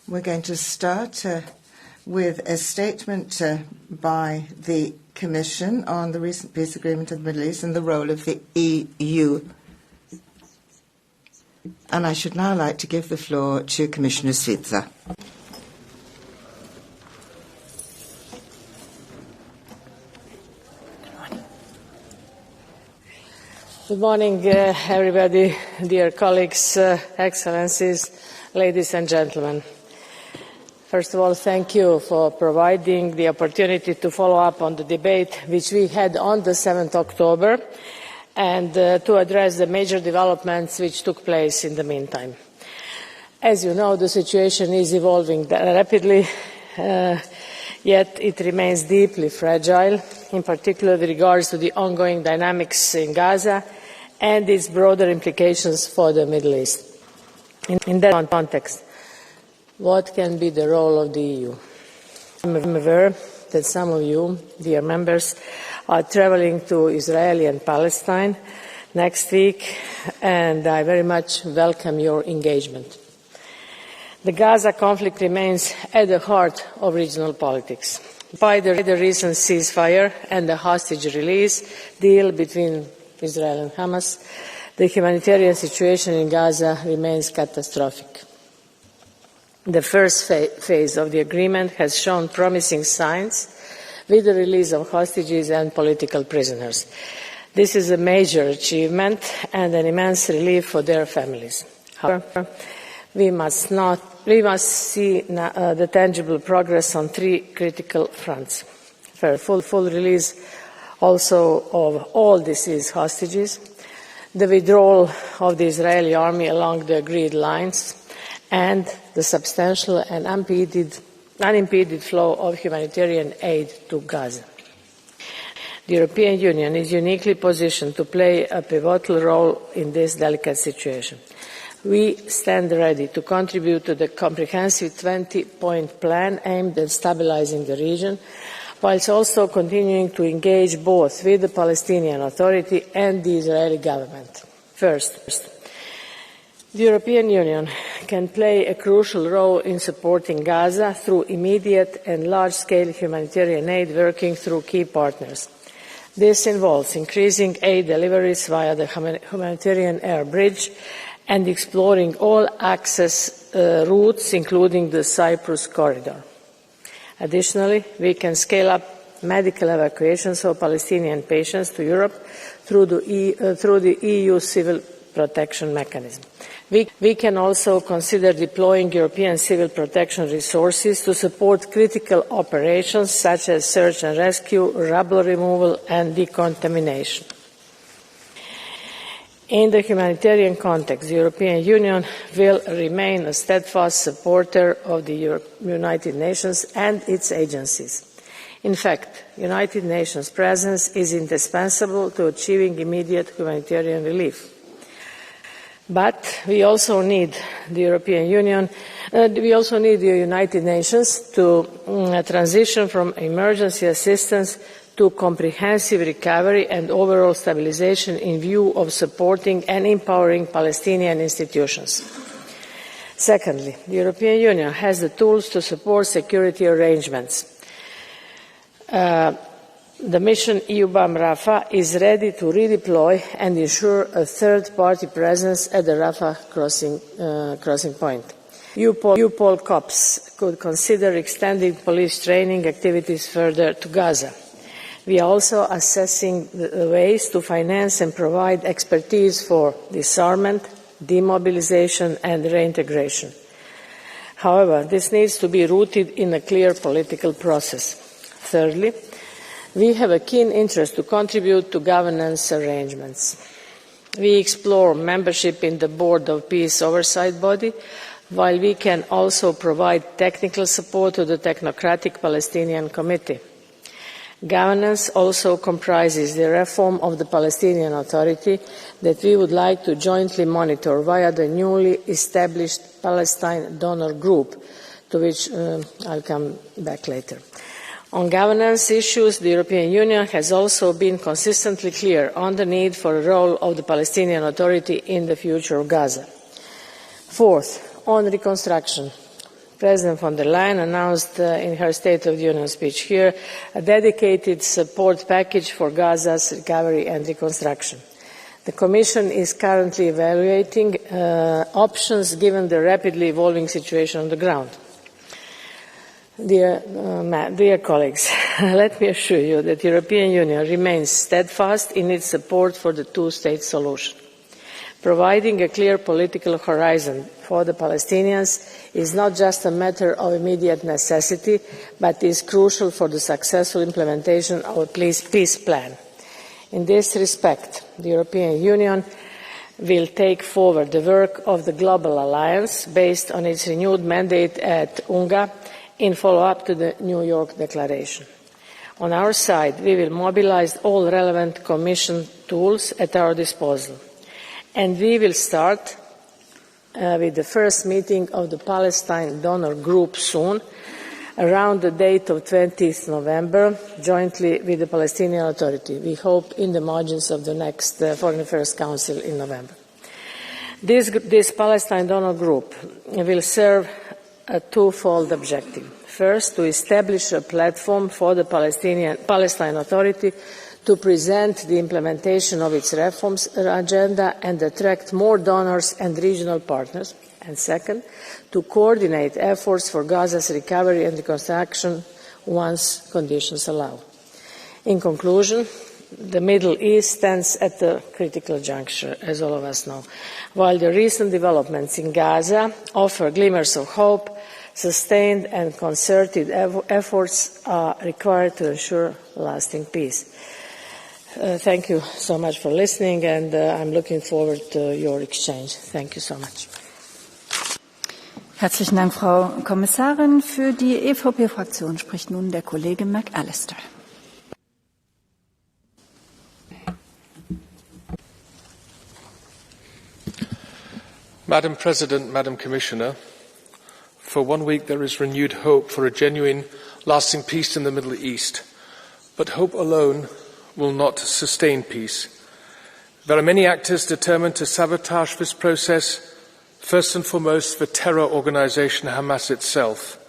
We're going to start with a statement by the Commission on the recent peace agreement in the Middle East and the role of the EU. And I should now like to give the floor to Commissioner Svitza. Good morning, everybody, dear colleagues, excellencies, ladies and gentlemen. First of all, thank you for providing the opportunity to follow up on the debate which we had on the 7th October and to address the major developments which took place in the meantime. As you know, the situation is evolving rapidly, yet it remains deeply fragile, in particular with regards to the ongoing dynamics in Gaza and its broader implications for the Middle East. In that context, what can be the role of the EU? I'm aware that some of you, dear members, are travelling to Israel and Palestine next week, and I very much welcome your engagement. The Gaza conflict remains at the heart of regional politics. By the recent ceasefire and the hostage release deal between Israel and Hamas, the humanitarian situation in Gaza remains catastrophic. The first phase of the agreement has shown promising signs with the release of hostages and political prisoners. This is a major achievement and an immense relief for their families. However, we must see the tangible progress on three critical fronts. First, full release also of all deceased hostages, the withdrawal of the Israeli army along the agreed lines, and the substantial and unimpeded flow of humanitarian aid to Gaza. The European Union is uniquely positioned to play a pivotal role in this delicate situation. We stand ready to contribute to the comprehensive 20-point plan aimed at stabilizing the region, whilst also continuing to engage both with the Palestinian Authority and the Israeli government. First, the European Union can play a crucial role in supporting Gaza through immediate and large-scale humanitarian aid working through key partners. This involves increasing aid deliveries via the humanitarian air bridge and exploring all access routes, including the Cyprus corridor. Additionally, we can scale up medical evacuations of Palestinian patients to Europe through the EU civil protection mechanism. We can also consider deploying European civil protection resources to support critical operations such as search and rescue, rubble removal and decontamination. In the humanitarian context, the European Union will remain a steadfast supporter of the United Nations and its agencies. In fact, the United Nations presence is indispensable to achieving immediate humanitarian relief. But we also need the European Union, the United Nations to transition from emergency assistance to comprehensive recovery and overall stabilization in view of supporting and empowering Palestinian institutions. Secondly, the European Union has the tools to support security arrangements. The mission EUBAM Rafah is ready to redeploy and ensure a third-party presence at the Rafah crossing point. EUPOL COPS could consider extending police training activities further to Gaza. We are also assessing the ways to finance and provide expertise for disarmament, demobilization and reintegration. However, this needs to be rooted in a clear political process. Thirdly, we have a keen interest to contribute to governance arrangements. We explore membership in the Board of Peace Oversight Body, while we can also provide technical support to the Technocratic Palestinian Committee. Governance also comprises the reform of the Palestinian Authority that we would like to jointly monitor via the newly established Palestine Donor Group, to which I'll come back later. On governance issues, the European Union has also been consistently clear on the need for a role of the Palestinian Authority in the future of Gaza. Fourth, on reconstruction. President von der Leyen announced in her State of the Union speech here a dedicated support package for Gaza's recovery and reconstruction. The Commission is currently evaluating options given the rapidly evolving situation on the ground. Dear colleagues, let me assure you that the European Union remains steadfast in its support for the two-state solution. Providing a clear political horizon for the Palestinians is not just a matter of immediate necessity, but is crucial for the successful implementation of a peace plan. In this respect, the European Union will take forward the work of the Global Alliance based on its renewed mandate at UNGA in follow-up to the New York Declaration. On our side, we will mobilise all relevant Commission tools at our disposal. And we will start with the first meeting of the Palestine donor group soon, around the date of 20th November, jointly with the Palestinian Authority. We hope in the margins of the next Foreign Affairs Council in November. This Palestine donor group will serve a twofold objective. First, to establish a platform for the Palestine Authority to present the implementation of its reforms agenda and attract more donors and regional partners. And second, to coordinate efforts for Gaza's recovery and reconstruction once conditions allow. In conclusion, the Middle East stands at a critical juncture, as all of us know. While the recent developments in Gaza offer glimmers of hope, sustained and concerted efforts are required to ensure lasting peace. Thank you so much for listening, and I'm looking forward to your exchange. Thank you so much. Herzlichen Dank, Frau Kommissarin. Für die EVP-Fraktion spricht nun der Kollege McAllister. Madam President, Madam Commissioner, for 1 week there is renewed hope for a genuine, lasting peace in the Middle East. But hope alone will not sustain peace. There are many actors determined to sabotage this process, first and foremost the terror organisation Hamas itself.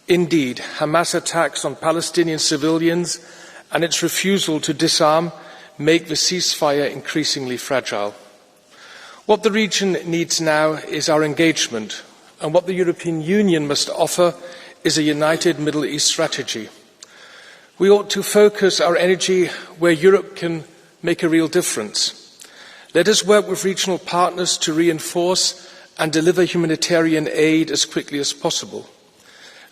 Indeed, Hamas attacks on Palestinian civilians and its refusal to disarm make the ceasefire increasingly fragile. What the region needs now is our engagement, and what the European Union must offer is a united Middle East strategy. We ought to focus our energy where Europe can make a real difference. Let us work with regional partners to reinforce and deliver humanitarian aid as quickly as possible.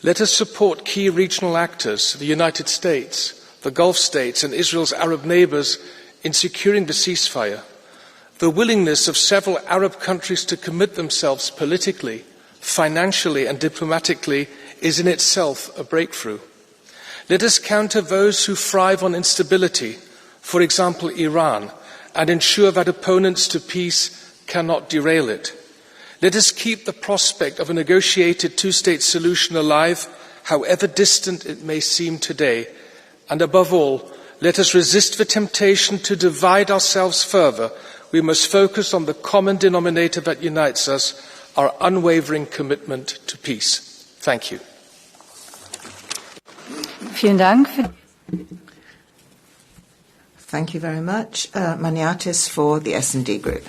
Let us support key regional actors, the United States, the Gulf states and Israel's Arab neighbours in securing the ceasefire. The willingness of several Arab countries to commit themselves politically, financially and diplomatically is in itself a breakthrough. Let us counter those who thrive on instability, for example Iran, and ensure that opponents to peace cannot derail it. Let us keep the prospect of a negotiated two-state solution alive, however distant it may seem today. And above all, let us resist the temptation to divide ourselves further. We must focus on the common denominator that unites us, our unwavering commitment to peace. Thank you. Vielen Dank. Thank you very much. Maniatis for the S&D Group.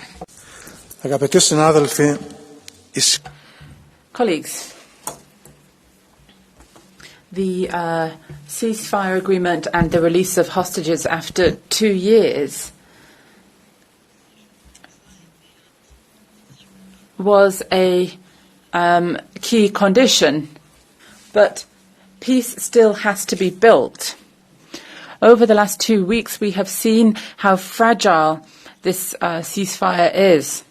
Colleagues, the ceasefire agreement and the release of hostages after 2 years was a key condition, but peace still has to be built. Over the last 2 weeks, we have seen how fragile this ceasefire is.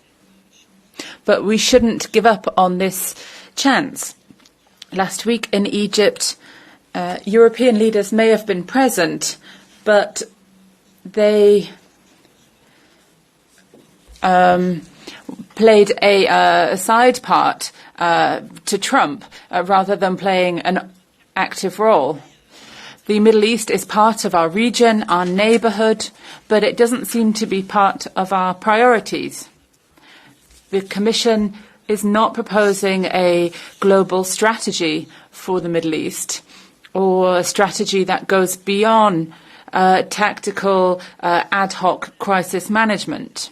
But we shouldn't give up on this chance. Last week in Egypt, European leaders may have been present, but they played a side part to Trump rather than playing an active role. The Middle East is part of our region, our neighbourhood, but it doesn't seem to be part of our priorities. The Commission is not proposing a global strategy for the Middle East or a strategy that goes beyond tactical ad hoc crisis management.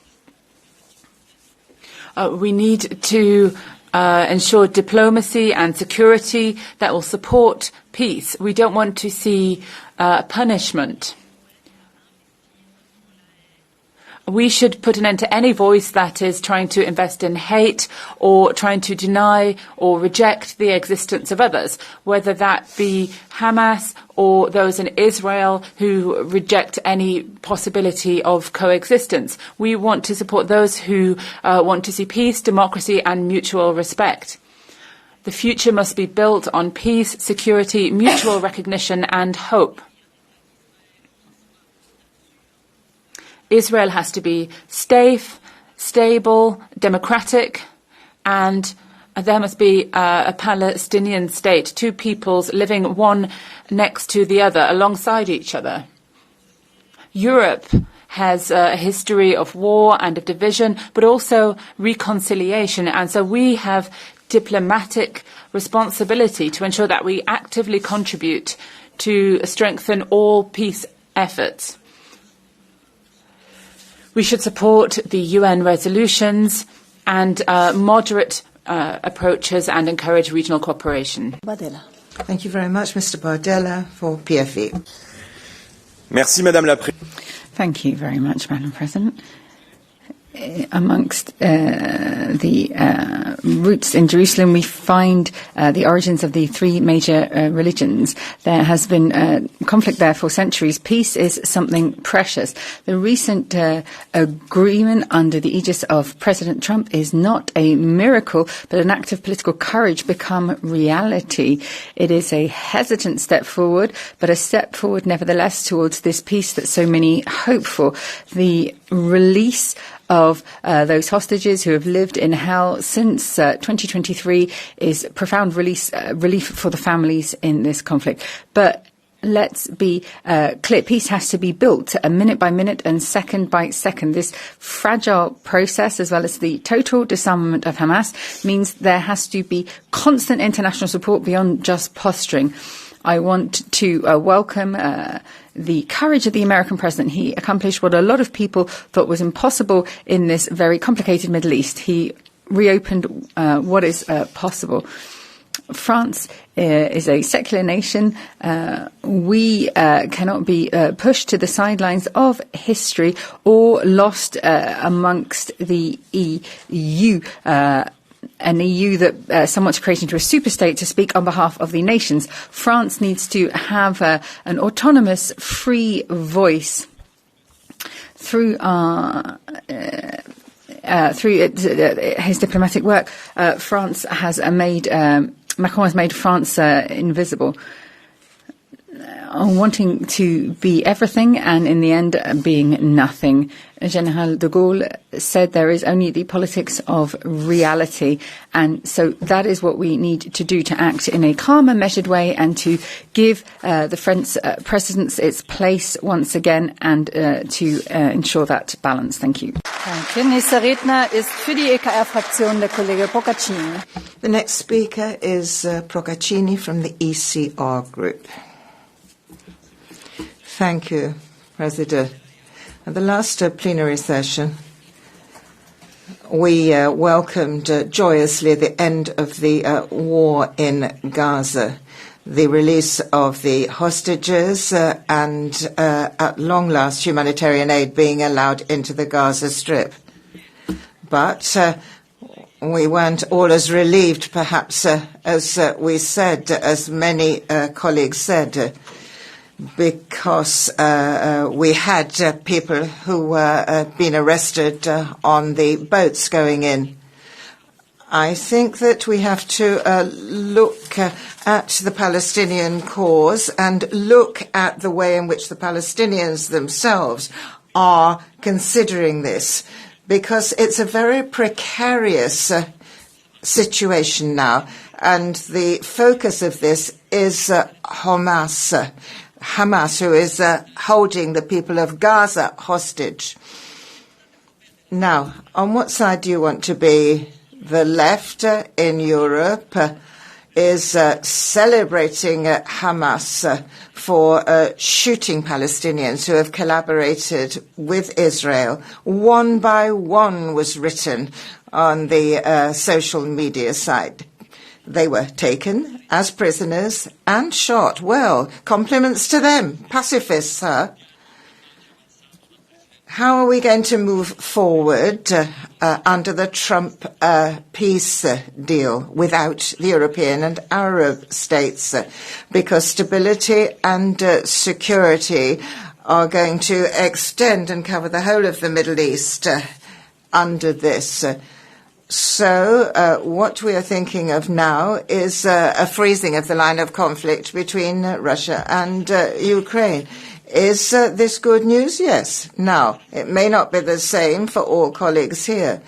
We need to ensure diplomacy and security that will support peace. We don't want to see punishment. We should put an end to any voice that is trying to invest in hate or trying to deny or reject the existence of others, whether that be Hamas or those in Israel who reject any possibility of coexistence. We want to support those who want to see peace, democracy and mutual respect. The future must be built on peace, security, mutual recognition and hope. Israel has to be safe, stable, democratic, and there must be a Palestinian state, two peoples living one next to the other, alongside each other. Europe has a history of war and of division, but also reconciliation, and so we have diplomatic responsibility to ensure that we actively contribute to strengthen all peace efforts. We should support the UN resolutions and moderate approaches and encourage regional cooperation. Bardella. Thank you very much, Mr. Bardella, for PFE. Merci, Madame la Présidente. Thank you very much, Madam President. Amongst the roots in Jerusalem, we find the origins of the three major religions. There has been conflict there for centuries. Peace is something precious. The recent agreement under the aegis of President Trump is not a miracle, but an act of political courage become reality. It is a hesitant step forward, but a step forward nevertheless towards this peace that so many hope for. The release of those hostages who have lived in hell since 2023 is profound relief for the families in this conflict. But let's be clear, peace has to be built minute by minute and second by second. This fragile process, as well as the total disarmament of Hamas, means there has to be constant international support beyond just posturing. I want to welcome the courage of the American president. He accomplished what a lot of people thought was impossible in this very complicated Middle East. He reopened what is possible. France is a secular nation. We cannot be pushed to the sidelines of history or lost amongst the EU. An EU that some want to create into a superstate to speak on behalf of the nations. France needs to have an autonomous, free voice through his diplomatic work. France has made Macron has made France invisible. Wanting to be everything and in the end being nothing. General de Gaulle said there is only the politics of reality, and so that is what we need to do, to act in a calmer, measured way and to give the French presidents its place once again and to ensure that balance. Thank you. The next speaker is Procaccini from the ECR group. Thank you, President. At the last plenary session, we welcomed joyously the end of the war in Gaza, the release of the hostages, and at long last humanitarian aid being allowed into the Gaza Strip. But we weren't all as relieved, perhaps, as we said, as many colleagues said, because we had people who were being arrested on the boats going in. I think that we have to look at the Palestinian cause and look at the way in which the Palestinians themselves are considering this, because it's a very precarious situation now, and the focus of this is Hamas, who is holding the people of Gaza hostage. Now, on what side do you want to be? The left in Europe is celebrating Hamas for shooting Palestinians who have collaborated with Israel. One by one was written on the social media site. They were taken as prisoners and shot. Well, compliments to them. Pacifists, huh? How are we going to move forward under the Trump peace deal without the European and Arab states? Because stability and security are going to extend and cover the whole of the Middle East under this. So what we are thinking of now is a freezing of the line of conflict between Russia and Ukraine. Is this good news? Yes. Now, it may not be the same for all colleagues here,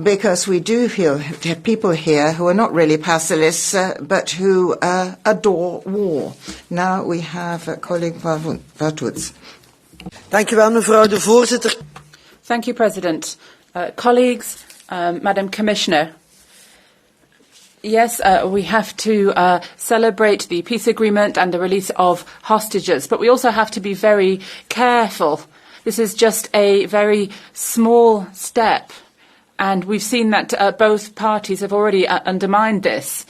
because we do have people here who are not really pacifists, but who adore war. Now we have colleague Vartwoods. Thank you, mevrouw de voorzitter. Thank you, President. Colleagues, Madam Commissioner, yes, we have to celebrate the peace agreement and the release of hostages, but we also have to be very careful. This is just a very small step, and we've seen that both parties have already undermined this.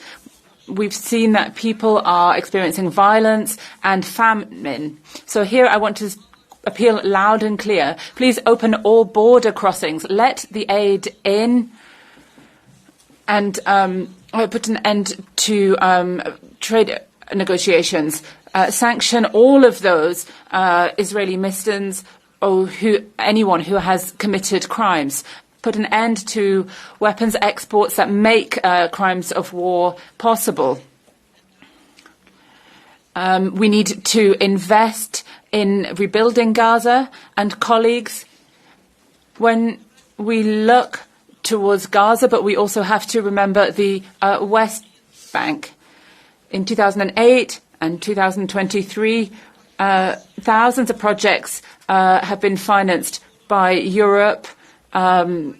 We've seen that people are experiencing violence and famine. So here I want to appeal loud and clear. Please open all border crossings. Let the aid in and put an end to trade negotiations. Sanction all of those Israeli militants or anyone who has committed crimes. Put an end to weapons exports that make crimes of war possible. We need to invest in rebuilding Gaza, and colleagues, when we look towards Gaza, but we also have to remember the West Bank. In 2008 and 2023, thousands of projects have been financed by Europe, and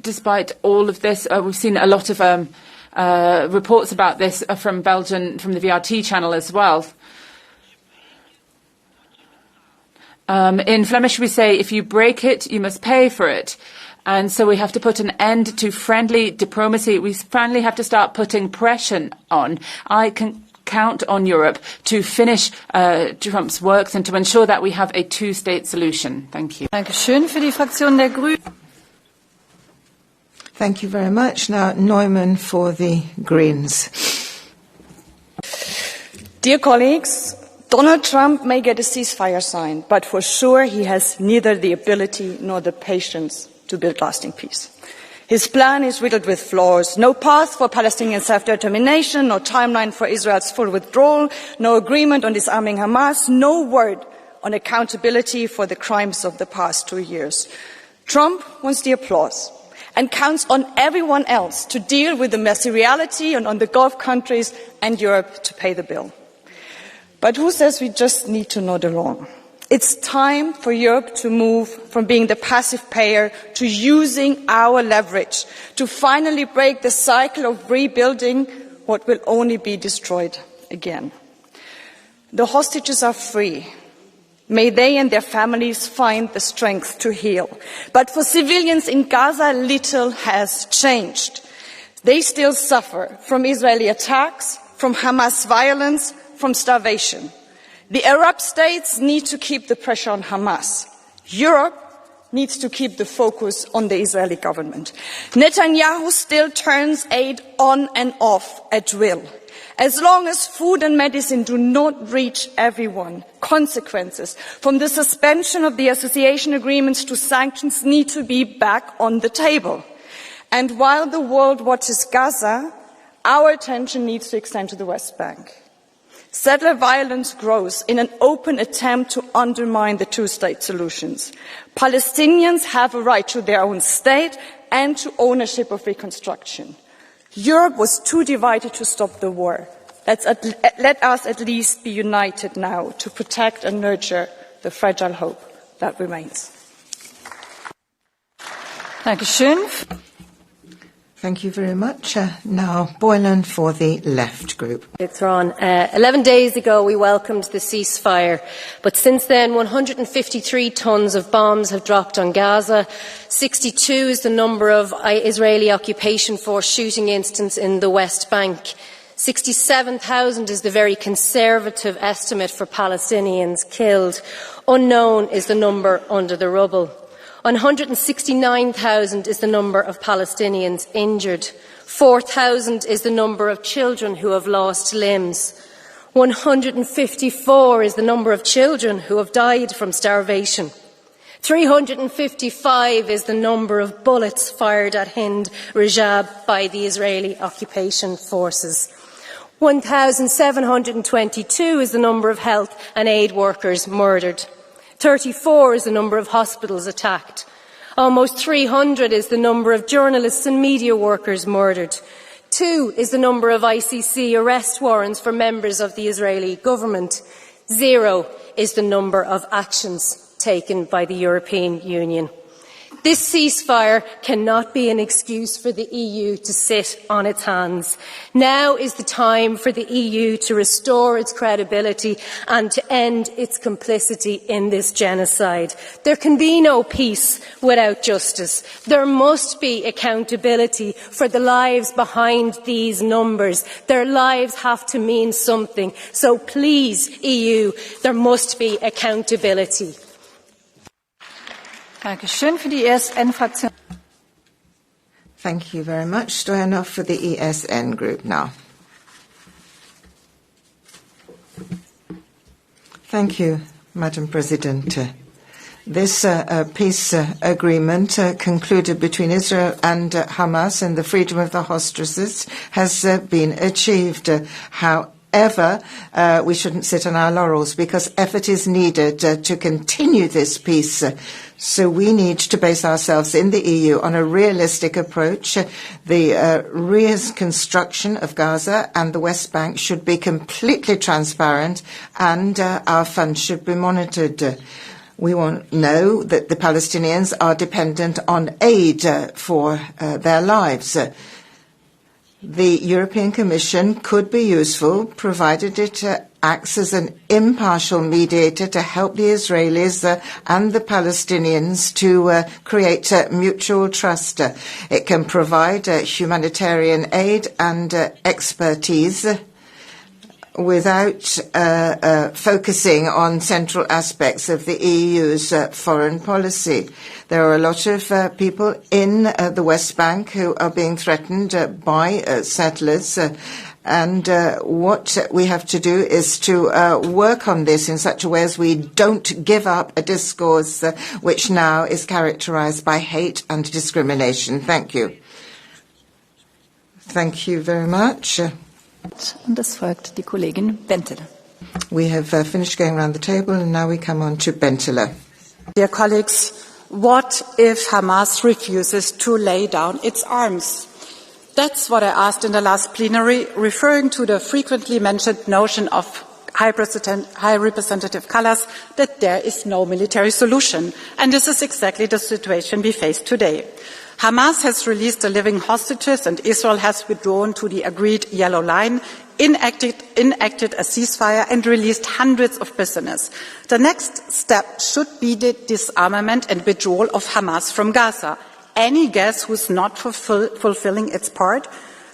despite all of this, we've seen a lot of reports about this from Belgium, from the VRT channel as well. In Flemish, we say, if you break it, you must pay for it. And so we have to put an end to friendly diplomacy. We finally have to start putting pressure on. I can count on Europe to finish Trump's works and to ensure that we have a two-state solution. Thank you. Dankeschön für die Fraktion der Grünen. Thank you very much. Now, Neumann for the Greens. Dear colleagues, Donald Trump may get a ceasefire signed, but for sure he has neither the ability nor the patience to build lasting peace. His plan is riddled with flaws. No path for Palestinian self-determination, no timeline for Israel's full withdrawal, no agreement on disarming Hamas, no word on accountability for the crimes of the past 2 years. Trump wants the applause and counts on everyone else to deal with the messy reality and on the Gulf countries and Europe to pay the bill. But who says we just need to nod along? It's time for Europe to move from being the passive payer to using our leverage to finally break the cycle of rebuilding what will only be destroyed again. The hostages are free. May they and their families find the strength to heal. But for civilians in Gaza, little has changed. They still suffer from Israeli attacks, from Hamas violence, from starvation. The Arab states need to keep the pressure on Hamas. Europe needs to keep the focus on the Israeli government. Netanyahu still turns aid on and off at will. As long as food and medicine do not reach everyone, consequences from the suspension of the association agreements to sanctions need to be back on the table. And while the world watches Gaza, our attention needs to extend to the West Bank. Settler violence grows in an open attempt to undermine the two-state solutions. Palestinians have a right to their own state and to ownership of reconstruction. Europe was too divided to stop the war. Let us at least be united now to protect and nurture the fragile hope that remains. Dankeschön. Thank you very much. Now, Boylan for the Left Group. 11 days ago, we welcomed the ceasefire, but since then, 153 tons of bombs have dropped on Gaza. 62 is the number of Israeli occupation force shooting incidents in the West Bank. 67,000 is the very conservative estimate for Palestinians killed. Unknown is the number under the rubble. 169,000 is the number of Palestinians injured. 4,000 is the number of children who have lost limbs. 154 is the number of children who have died from starvation. 355 is the number of bullets fired at Hind Rajab by the Israeli occupation forces. 1,722 is the number of health and aid workers murdered. 34 is the number of hospitals attacked. Almost 300 is the number of journalists and media workers murdered. 2 is the number of ICC arrest warrants for members of the Israeli government. 0 is the number of actions taken by the European Union. This ceasefire cannot be an excuse for the EU to sit on its hands. Now is the time for the EU to restore its credibility and to end its complicity in this genocide. There can be no peace without justice. There must be accountability for the lives behind these numbers. Their lives have to mean something. So please, EU, there must be accountability. Dankeschön für die ESN-Fraktion. Thank you very much. Stoyanov for the ESN Group now. Thank you, Madam President. This peace agreement concluded between Israel and Hamas and the freedom of the hostages has been achieved. However, we shouldn't sit on our laurels because effort is needed to continue this peace. So we need to base ourselves in the EU on a realistic approach. The reconstruction of Gaza and the West Bank should be completely transparent and our funds should be monitored. We want to know that the Palestinians are dependent on aid for their lives. The European Commission could be useful, provided it acts as an impartial mediator to help the Israelis and the Palestinians to create mutual trust. It can provide humanitarian aid and expertise without focusing on central aspects of the EU's foreign policy. There are a lot of people in the West Bank who are being threatened by settlers, and what we have to do is to work on this in such a way as we don't give up a discourse which now is characterized by hate and discrimination. Thank you. Thank you very much. Und es folgt die Kollegin Bentele. We have finished going around the table and now we come on to Bentele. Dear colleagues, what if Hamas refuses to lay down its arms? That's what I asked in the last plenary, referring to the frequently mentioned notion of High Representative Kallas that there is no military solution. And this is exactly the situation we face today. Hamas has released the living hostages and Israel has withdrawn to the agreed yellow line, enacted a ceasefire and released hundreds of prisoners. The next step should be the disarmament and withdrawal of Hamas from Gaza. Any guess who's not fulfilling its part?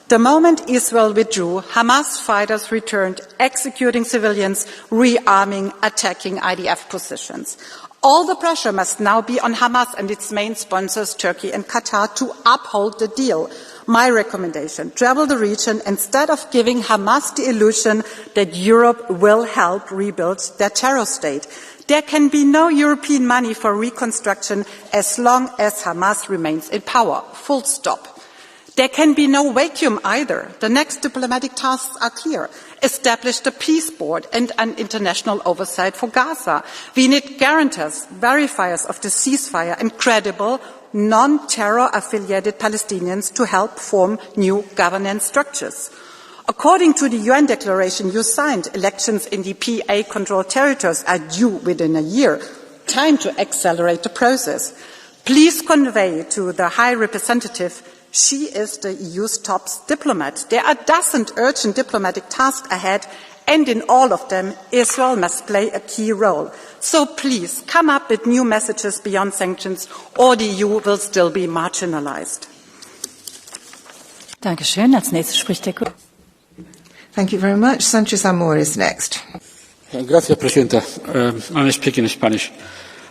The moment Israel withdrew, Hamas fighters returned, executing civilians, rearming, attacking IDF positions. All the pressure must now be on Hamas and its main sponsors, Turkey and Qatar, to uphold the deal. My recommendation, travel the region instead of giving Hamas the illusion that Europe will help rebuild their terror state. There can be no European money for reconstruction as long as Hamas remains in power. Full stop. There can be no vacuum either. The next diplomatic tasks are clear. Establish the peace board and an international oversight for Gaza. We need guarantors, verifiers of the ceasefire and credible, non-terror affiliated Palestinians to help form new governance structures. According to the UN declaration you signed, elections in the PA-controlled territories are due within a year. Time to accelerate the process. Please convey to the High Representative she is the EU's top diplomat. There are dozens of urgent diplomatic tasks ahead, and in all of them, Israel must play a key role. So please, come up with new messages beyond sanctions, or the EU will still be marginalized. Dankeschön. Als nächstes spricht der Kollege. Thank you very much. Sanchez Amor is next. Gracias, Presidenta. I'm speaking in Spanish.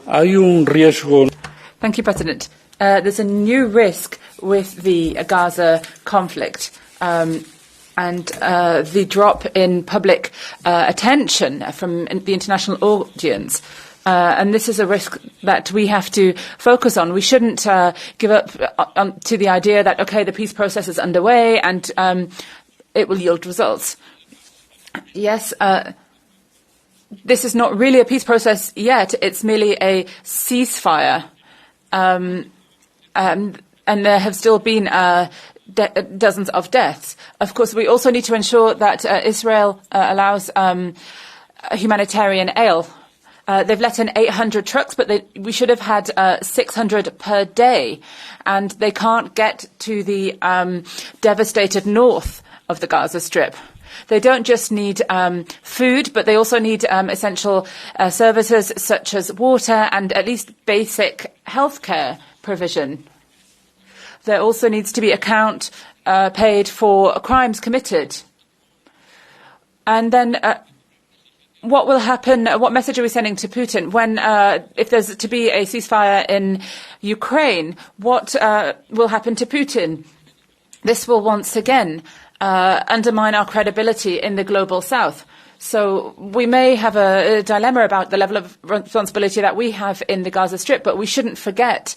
Hay un riesgo. Thank you, President. There's a new risk with the Gaza conflict and the drop in public attention from the international audience. And this is a risk that we have to focus on. We shouldn't give up to the idea that, okay, the peace process is underway and it will yield results. Yes, this is not really a peace process yet. It's merely a ceasefire. And there have still been dozens of deaths. Of course, we also need to ensure that Israel allows humanitarian aid. They've let in 800 trucks, but we should have had 600 per day. And they can't get to the devastated north of the Gaza Strip. They don't just need food, but they also need essential services such as water and at least basic healthcare provision. There also needs to be account paid for crimes committed. And then what will happen? What message are we sending to Putin when, if there's to be a ceasefire in Ukraine, what will happen to Putin? This will once again undermine our credibility in the global south. So we may have a dilemma about the level of responsibility that we have in the Gaza Strip, but we shouldn't forget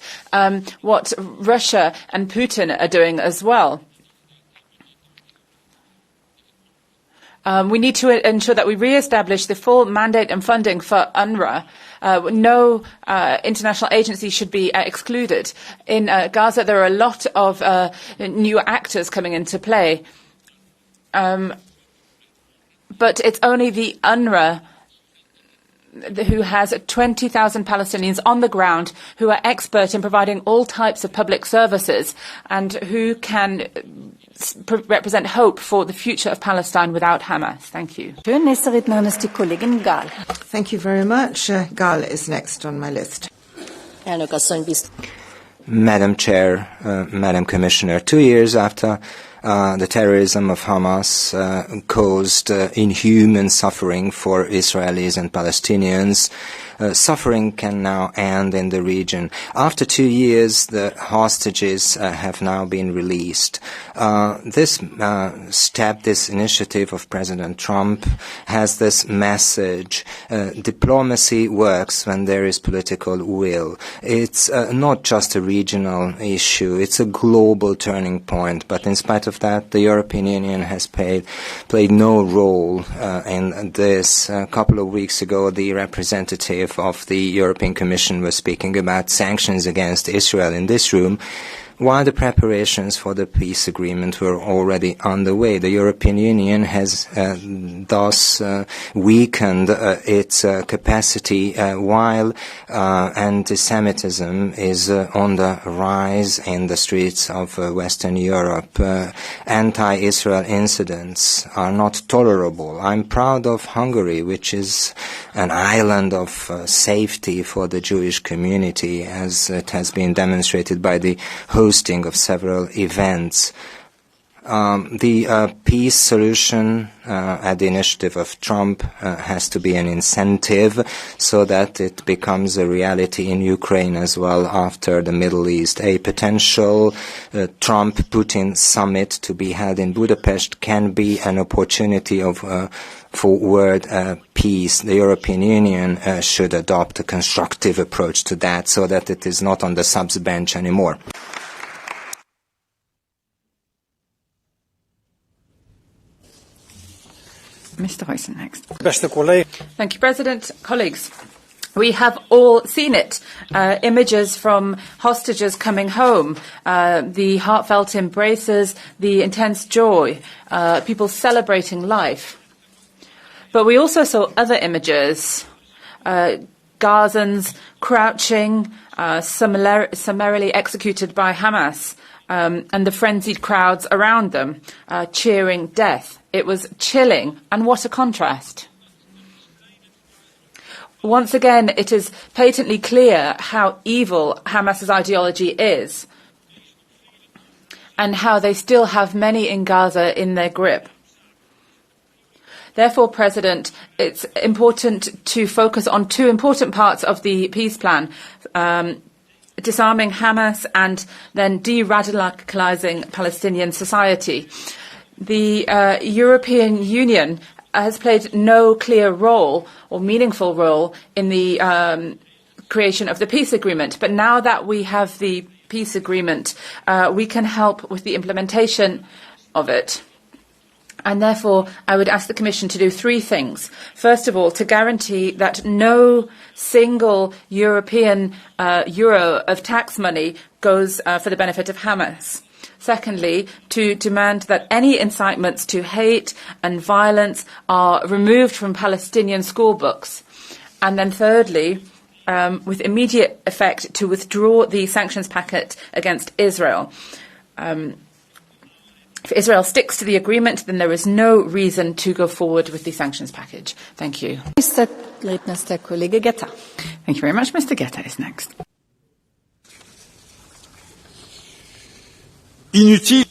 what Russia and Putin are doing as well. We need to ensure that we re-establish the full mandate and funding for UNRWA. No international agency should be excluded. In Gaza, there are a lot of new actors coming into play. But it's only the UNRWA who has 20,000 Palestinians on the ground who are expert in providing all types of public services and who can represent hope for the future of Palestine without Hamas. Thank you. Thank you very much. Gal is next on my list. Madam Chair, Madam Commissioner, 2 years after the terrorism of Hamas caused inhuman suffering for Israelis and Palestinians, suffering can now end in the region. After 2 years, the hostages have now been released. This step, this initiative of President Trump has this message. Diplomacy works when there is political will. It's not just a regional issue, it's a global turning point. But in spite of that, the European Union has played no role in this. A couple of weeks ago, the representative of the European Commission was speaking about sanctions against Israel in this room, while the preparations for the peace agreement were already underway. The European Union has thus weakened its capacity while anti-Semitism is on the rise in the streets of Western Europe. Anti-Israel incidents are not tolerable. I'm proud of Hungary, which is an island of safety for the Jewish community, as it has been demonstrated by the hosting of several events. The peace solution at the initiative of Trump has to be an incentive so that it becomes a reality in Ukraine as well after the Middle East. A potential Trump-Putin summit to be held in Budapest can be an opportunity for world peace. The European Union should adopt a constructive approach to that so that it is not on the subs bench anymore. Mr. Huysen next. Thank you, President. Colleagues, we have all seen it. Images from hostages coming home, the heartfelt embraces, the intense joy, people celebrating life. But we also saw other images, Gazans crouching, summarily executed by Hamas, and the frenzied crowds around them cheering death. It was chilling, and what a contrast. Once again, it is patently clear how evil Hamas's ideology is, and how they still have many in Gaza in their grip. Therefore, President, it's important to focus on two important parts of the peace plan, disarming Hamas and then de-radicalizing Palestinian society. The European Union has played no clear role or meaningful role in the creation of the peace agreement, but now that we have the peace agreement, we can help with the implementation of it. And therefore, I would ask the Commission to do three things. First of all, to guarantee that no single European euro of tax money goes for the benefit of Hamas. Secondly, to demand that any incitements to hate and violence are removed from Palestinian school books. And then thirdly, with immediate effect, to withdraw the sanctions packet against Israel. If Israel sticks to the agreement, then there is no reason to go forward with the sanctions package. Thank you. Thank you very much. Mr. Guetta is next. Inutile.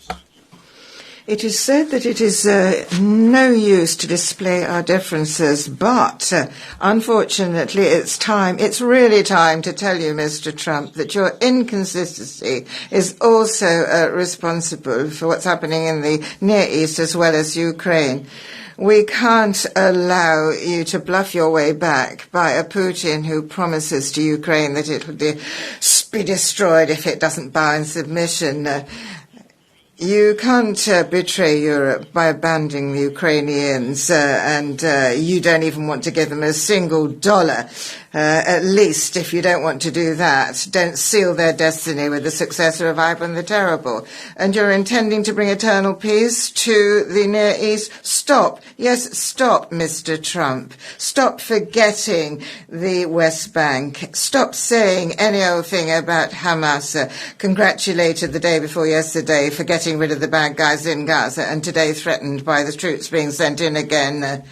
It is said that it is no use to display our differences, but unfortunately it's really time to tell you, Mr. Trump, that your inconsistency is also responsible for what's happening in the Near East as well as Ukraine. We can't allow you to bluff your way back by a Putin who promises to Ukraine that it will be destroyed if it doesn't bow in submission. You can't betray Europe by abandoning the Ukrainians, and you don't even want to give them a single dollar. At least, if you don't want to do that, don't seal their destiny with the successor of Ivan the Terrible. And you're intending to bring eternal peace to the Near East? Stop. Yes, stop, Mr. Trump. Stop forgetting the West Bank. Stop saying any old thing about Hamas. Congratulated the day before yesterday for getting rid of the bad guys in Gaza, and today threatened by the troops being sent in again.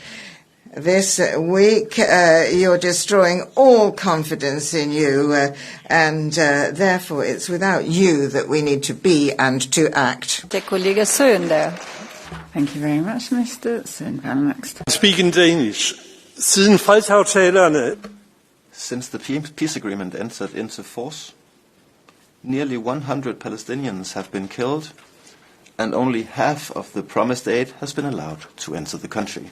This week, you're destroying all confidence in you, and therefore it's without you that we need to be and to act. Thank you very much, Mr. Sundberg. Next. Speaking Danish. Since the peace agreement entered into force, nearly 100 Palestinians have been killed, and only half of the promised aid has been allowed to enter the country.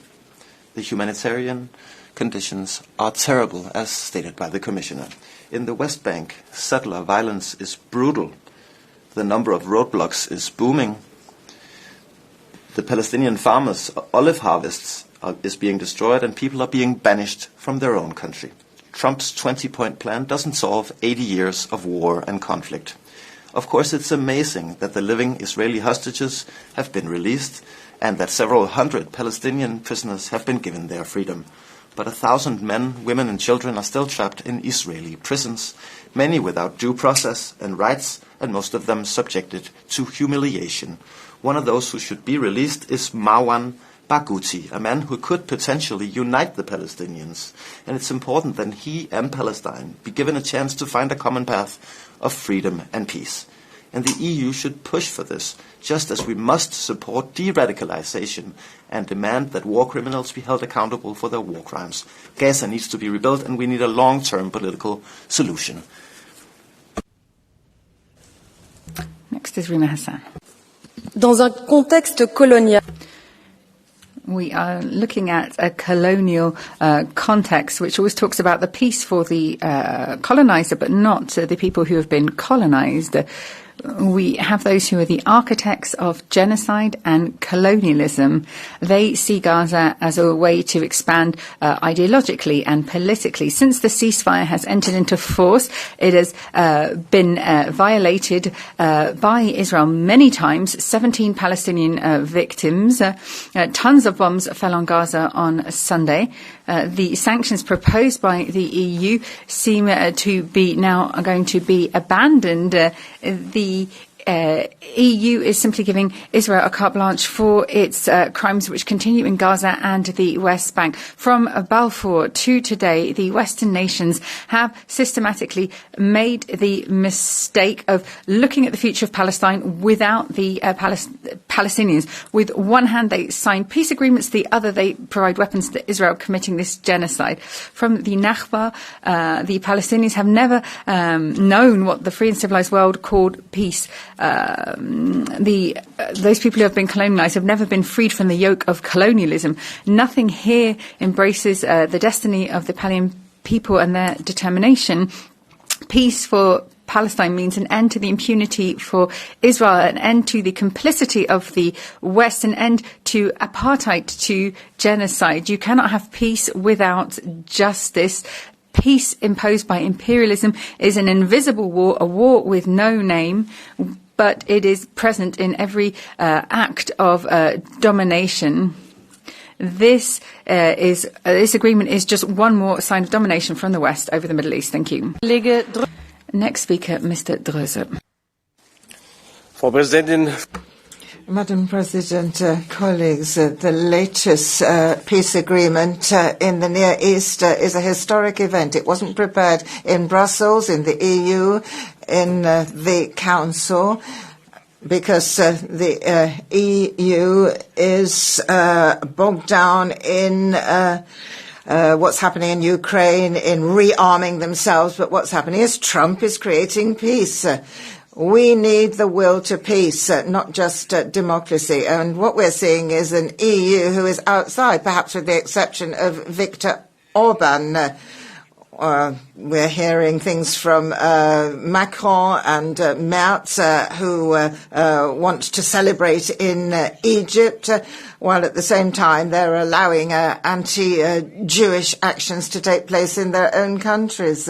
The humanitarian conditions are terrible, as stated by the Commissioner. In the West Bank, settler violence is brutal. The number of roadblocks is booming. The Palestinian farmers' olive harvests is being destroyed, and people are being banished from their own country. Trump's 20-point plan doesn't solve 80 years of war and conflict. Of course, it's amazing that the living Israeli hostages have been released and that several hundred Palestinian prisoners have been given their freedom. But 1,000 men, women and children are still trapped in Israeli prisons, many without due process and rights, and most of them subjected to humiliation. One of those who should be released is Marwan Barghouti, a man who could potentially unite the Palestinians. And it's important that he and Palestine be given a chance to find a common path of freedom and peace. And the EU should push for this, just as we must support de-radicalization and demand that war criminals be held accountable for their war crimes. Gaza needs to be rebuilt, and we need a long-term political solution. Next is Rima Hassan. Dans un contexte colonial. We are looking at a colonial context, which always talks about the peace for the colonizer, but not the people who have been colonized. We have those who are the architects of genocide and colonialism. They see Gaza as a way to expand ideologically and politically. Since the ceasefire has entered into force, it has been violated by Israel many times. 17 Palestinian victims. Tons of bombs fell on Gaza on Sunday. the sanctions proposed by the EU seem to be now going to be abandoned. The EU is simply giving Israel a carte blanche for its crimes which continue in Gaza and the West Bank. From Balfour to today, the Western nations have systematically made the mistake of looking at the future of Palestine without the Palestinians. With one hand, they sign peace agreements, the other, they provide weapons to Israel committing this genocide. From the Nakba, the Palestinians have never known what the free and civilized world called peace. Those people who have been colonialized have never been freed from the yoke of colonialism. Nothing here embraces the destiny of the Palestinian people and their determination. Peace for Palestine means an end to the impunity for Israel, an end to the complicity of the West, an end to apartheid, to genocide. You cannot have peace without justice. Peace imposed by imperialism is an invisible war, a war with no name, but it is present in every act of domination. This agreement is just one more sign of domination from the West over the Middle East. Thank you. Next speaker, Mr. Dröse. Frau Präsidentin. Madam President, colleagues, the latest peace agreement in the Near East is a historic event. It wasn't prepared in Brussels, in the EU, in the Council, because the EU is bogged down in what's happening in Ukraine, in rearming themselves. But what's happening is Trump is creating peace. We need the will to peace, not just democracy. And what we're seeing is an EU who is outside, perhaps with the exception of Viktor Orban. We're hearing things from Macron and Merz, who want to celebrate in Egypt, while at the same time they're allowing anti-Jewish actions to take place in their own countries.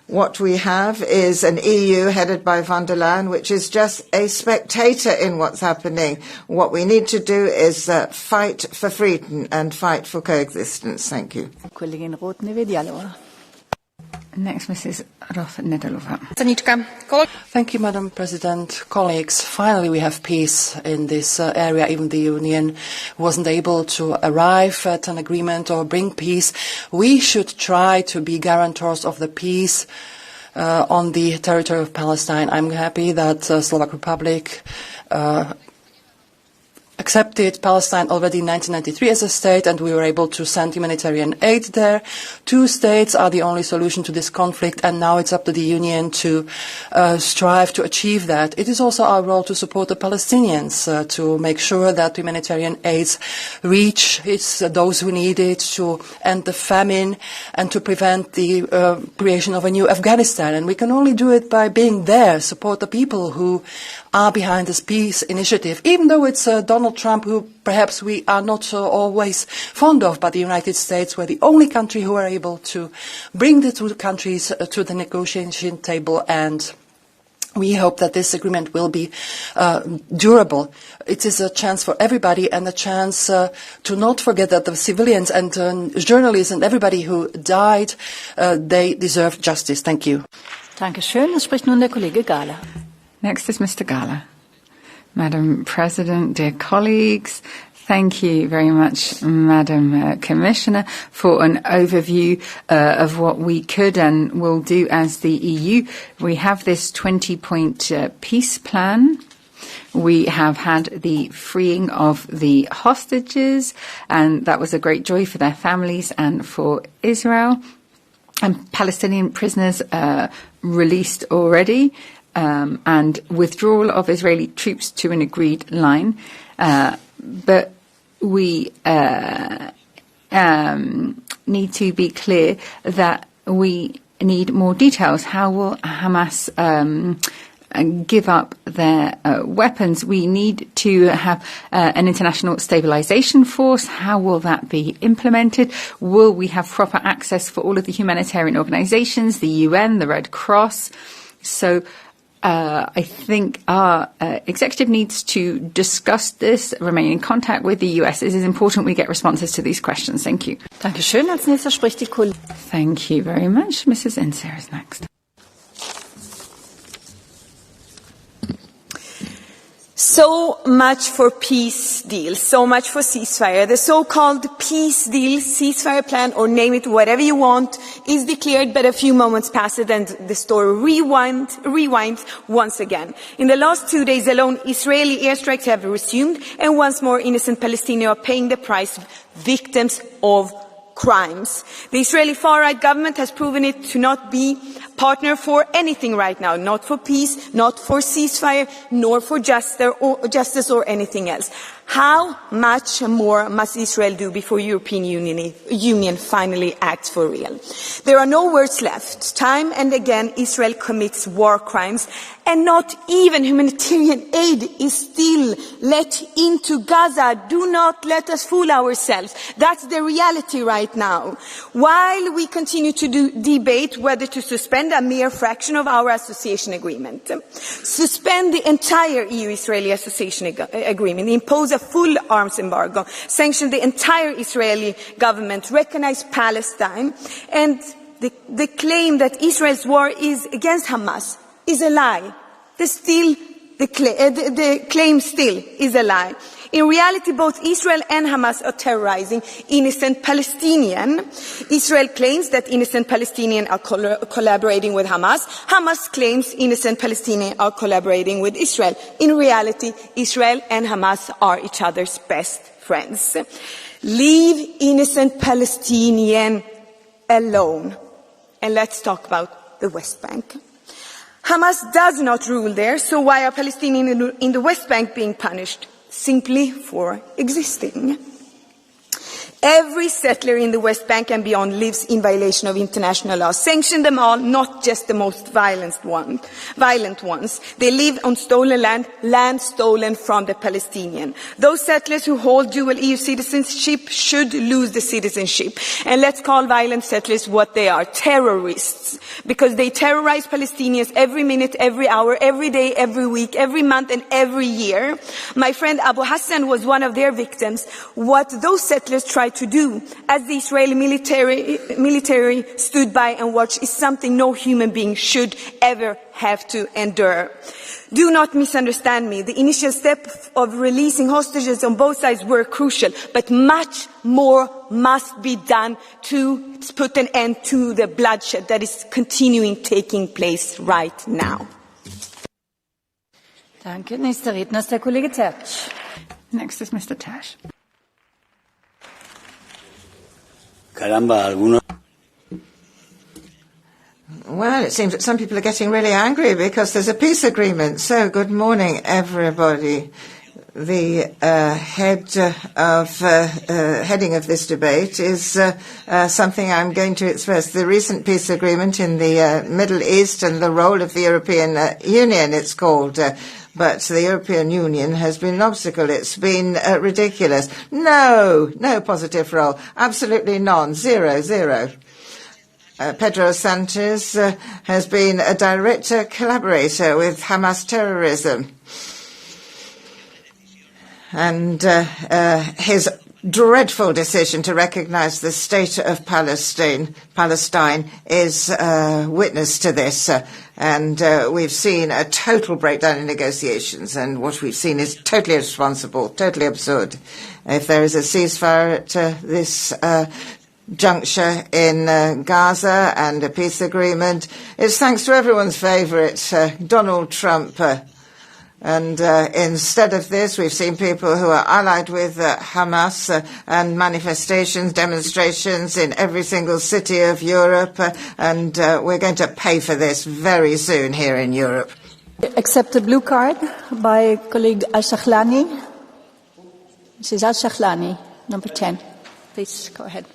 What we have is an EU headed by von der Leyen, which is just a spectator in what's happening. What we need to do is fight for freedom and fight for coexistence. Thank you. Next, Mrs. Roth-Nedalova. Thank you, Madam President. Colleagues, finally we have peace in this area. Even the Union wasn't able to arrive at an agreement or bring peace. We should try to be guarantors of the peace on the territory of Palestine. I'm happy that Slovak Republic accepted Palestine already in 1993 as a state, and we were able to send humanitarian aid there. 2 states are the only solution to this conflict, and now it's up to the Union to strive to achieve that. It is also our role to support the Palestinians, to make sure that humanitarian aids reach those who need it, to end the famine, and to prevent the creation of a new Afghanistan. And we can only do it by being there, support the people who are behind this peace initiative, even though it's Donald Trump, who perhaps we are not always fond of, but the United States were the only country who were able to bring the 2 countries to the negotiation table, and we hope that this agreement will be durable. It is a chance for everybody, and a chance to not forget that the civilians and journalists and everybody who died, they deserve justice. Thank you. Dankeschön. Es spricht nun der Kollege Gahler. Next is Mr. Gahler. Madam President, dear colleagues, thank you very much, Madam Commissioner, for an overview of what we could and will do as the EU. We have this 20-point peace plan. We have had the freeing of the hostages, and that was a great joy for their families and for Israel. And Palestinian prisoners released already. And withdrawal of Israeli troops to an agreed line. But we need to be clear that we need more details. How will Hamas give up their weapons? We need to have an international stabilization force. How will that be implemented? Will we have proper access for all of the humanitarian organizations, the UN, the Red Cross? So I think our executive needs to discuss this, remain in contact with the US. It is important we get responses to these questions. Thank you. Dankeschön. Als nächster spricht die Kollegin. Thank you very much. Mrs. Inser is next. So much for peace deal, so much for ceasefire. The so-called peace deal, ceasefire plan, or name it whatever you want, is declared, but a few moments pass it and the story rewinds once again. In the last 2 days alone, Israeli airstrikes have resumed, and once more innocent Palestinians are paying the price, victims of crimes. The Israeli far-right government has proven it to not be partner for anything right now, not for peace, not for ceasefire, nor for justice or anything else. How much more must Israel do before European Union finally acts for real? There are no words left. Time and again, Israel commits war crimes, and not even humanitarian aid is still let into Gaza. Do not let us fool ourselves. That's the reality right now. While we continue to debate whether to suspend a mere fraction of our association agreement, suspend the entire EU-Israeli association agreement, impose a full arms embargo, sanction the entire Israeli government, recognize Palestine, and the claim that Israel's war is against Hamas is a lie. The claim still is a lie. In reality, both Israel and Hamas are terrorizing innocent Palestinians. Israel claims that innocent Palestinians are collaborating with Hamas. Hamas claims innocent Palestinians are collaborating with Israel. In reality, Israel and Hamas are each other's best friends. Leave innocent Palestinians alone. And let's talk about the West Bank. Hamas does not rule there, so why are Palestinians in the West Bank being punished? Simply for existing. Every settler in the West Bank and beyond lives in violation of international law. Sanction them all, not just the most violent ones. They live on stolen land stolen from the Palestinian. Those settlers who hold dual EU citizenship should lose the citizenship. And let's call violent settlers what they are, terrorists. Because they terrorize Palestinians every minute, every hour, every day, every week, every month and every year. My friend Abu Hassan was one of their victims. What those settlers tried to do, as the Israeli military stood by and watched, is something no human being should ever have to endure. Do not misunderstand me. The initial step of releasing hostages on both sides were crucial, but much more must be done to put an end to the bloodshed that is taking place right now. Danke. Nächster Redner ist der Kollege Tertsch. Next is Mr. Tash. Well, it seems that some people are getting really angry because there's a peace agreement. So, good morning, everybody. The heading of this debate is something I'm going to express. The recent peace agreement in the Middle East and the role of the European Union, it's called. But the European Union has been an obstacle. It's been ridiculous. No positive role. Absolutely none. Zero. Pedro Sanchez has been a direct collaborator with Hamas terrorism. And his dreadful decision to recognize the state of Palestine is witness to this. And we've seen a total breakdown in negotiations. And what we've seen is totally irresponsible, totally absurd. If there is a ceasefire at this juncture in Gaza and a peace agreement, it's thanks to everyone's favorite, Donald Trump. And instead of this, we've seen people who are allied with Hamas and manifestations, demonstrations in every single city of Europe. And we're going to pay for this very soon here in Europe. Accept a blue card by colleague Al-Shakhlani. Mrs. Al-Shakhlani, number 10. Please go ahead.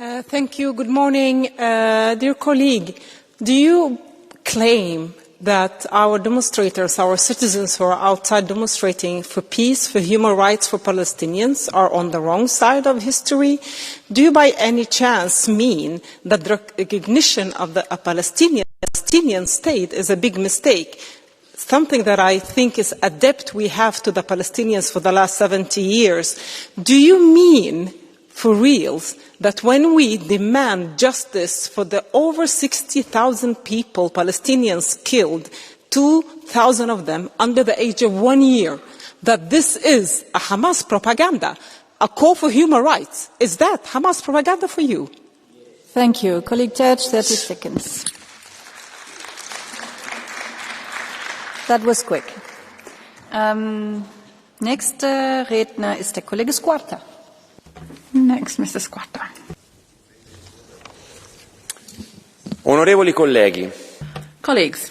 Thank you. Good morning. Dear colleague, do you claim that our demonstrators, our citizens who are outside demonstrating for peace, for human rights, for Palestinians, are on the wrong side of history? Do you by any chance mean that the recognition of a Palestinian state is a big mistake? Something that I think is a debt we have to the Palestinians for the last 70 years. Do you mean, for reals, that when we demand justice for the over 60,000 people, Palestinians killed, 2,000 of them under the age of 1 year, that this is a Hamas propaganda, a call for human rights? Is that Hamas propaganda for you? Thank you. Colleague Judge, 30 seconds. That was quick. Nächster Redner ist der Kollege Squarta. Next, Mr. Squatter. Onorevoli colleghi. Colleagues,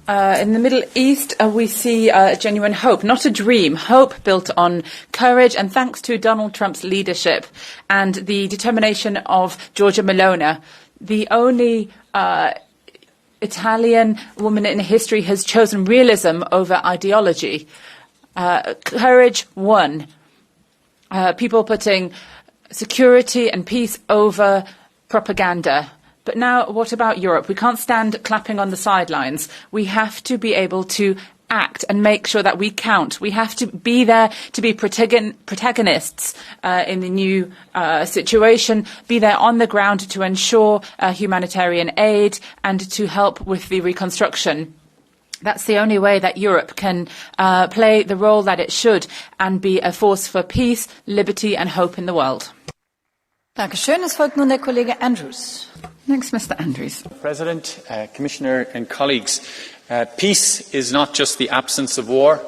in the Middle East, we see genuine hope, not a dream, hope built on courage, and thanks to Donald Trump's leadership and the determination of Giorgia Meloni, the only Italian woman in history has chosen realism over ideology. Courage won. People putting security and peace over propaganda. But now, what about Europe? We can't stand clapping on the sidelines. We have to be able to act and make sure that we count. We have to be there to be protagonists in the new situation, be there on the ground to ensure humanitarian aid and to help with the reconstruction. That's the only way that Europe can play the role that it should and be a force for peace, liberty and hope in the world. Dankeschön. Es folgt nun der Kollege Andrews. Next, Mr. Andrews. President, Commissioner and colleagues, peace is not just the absence of war.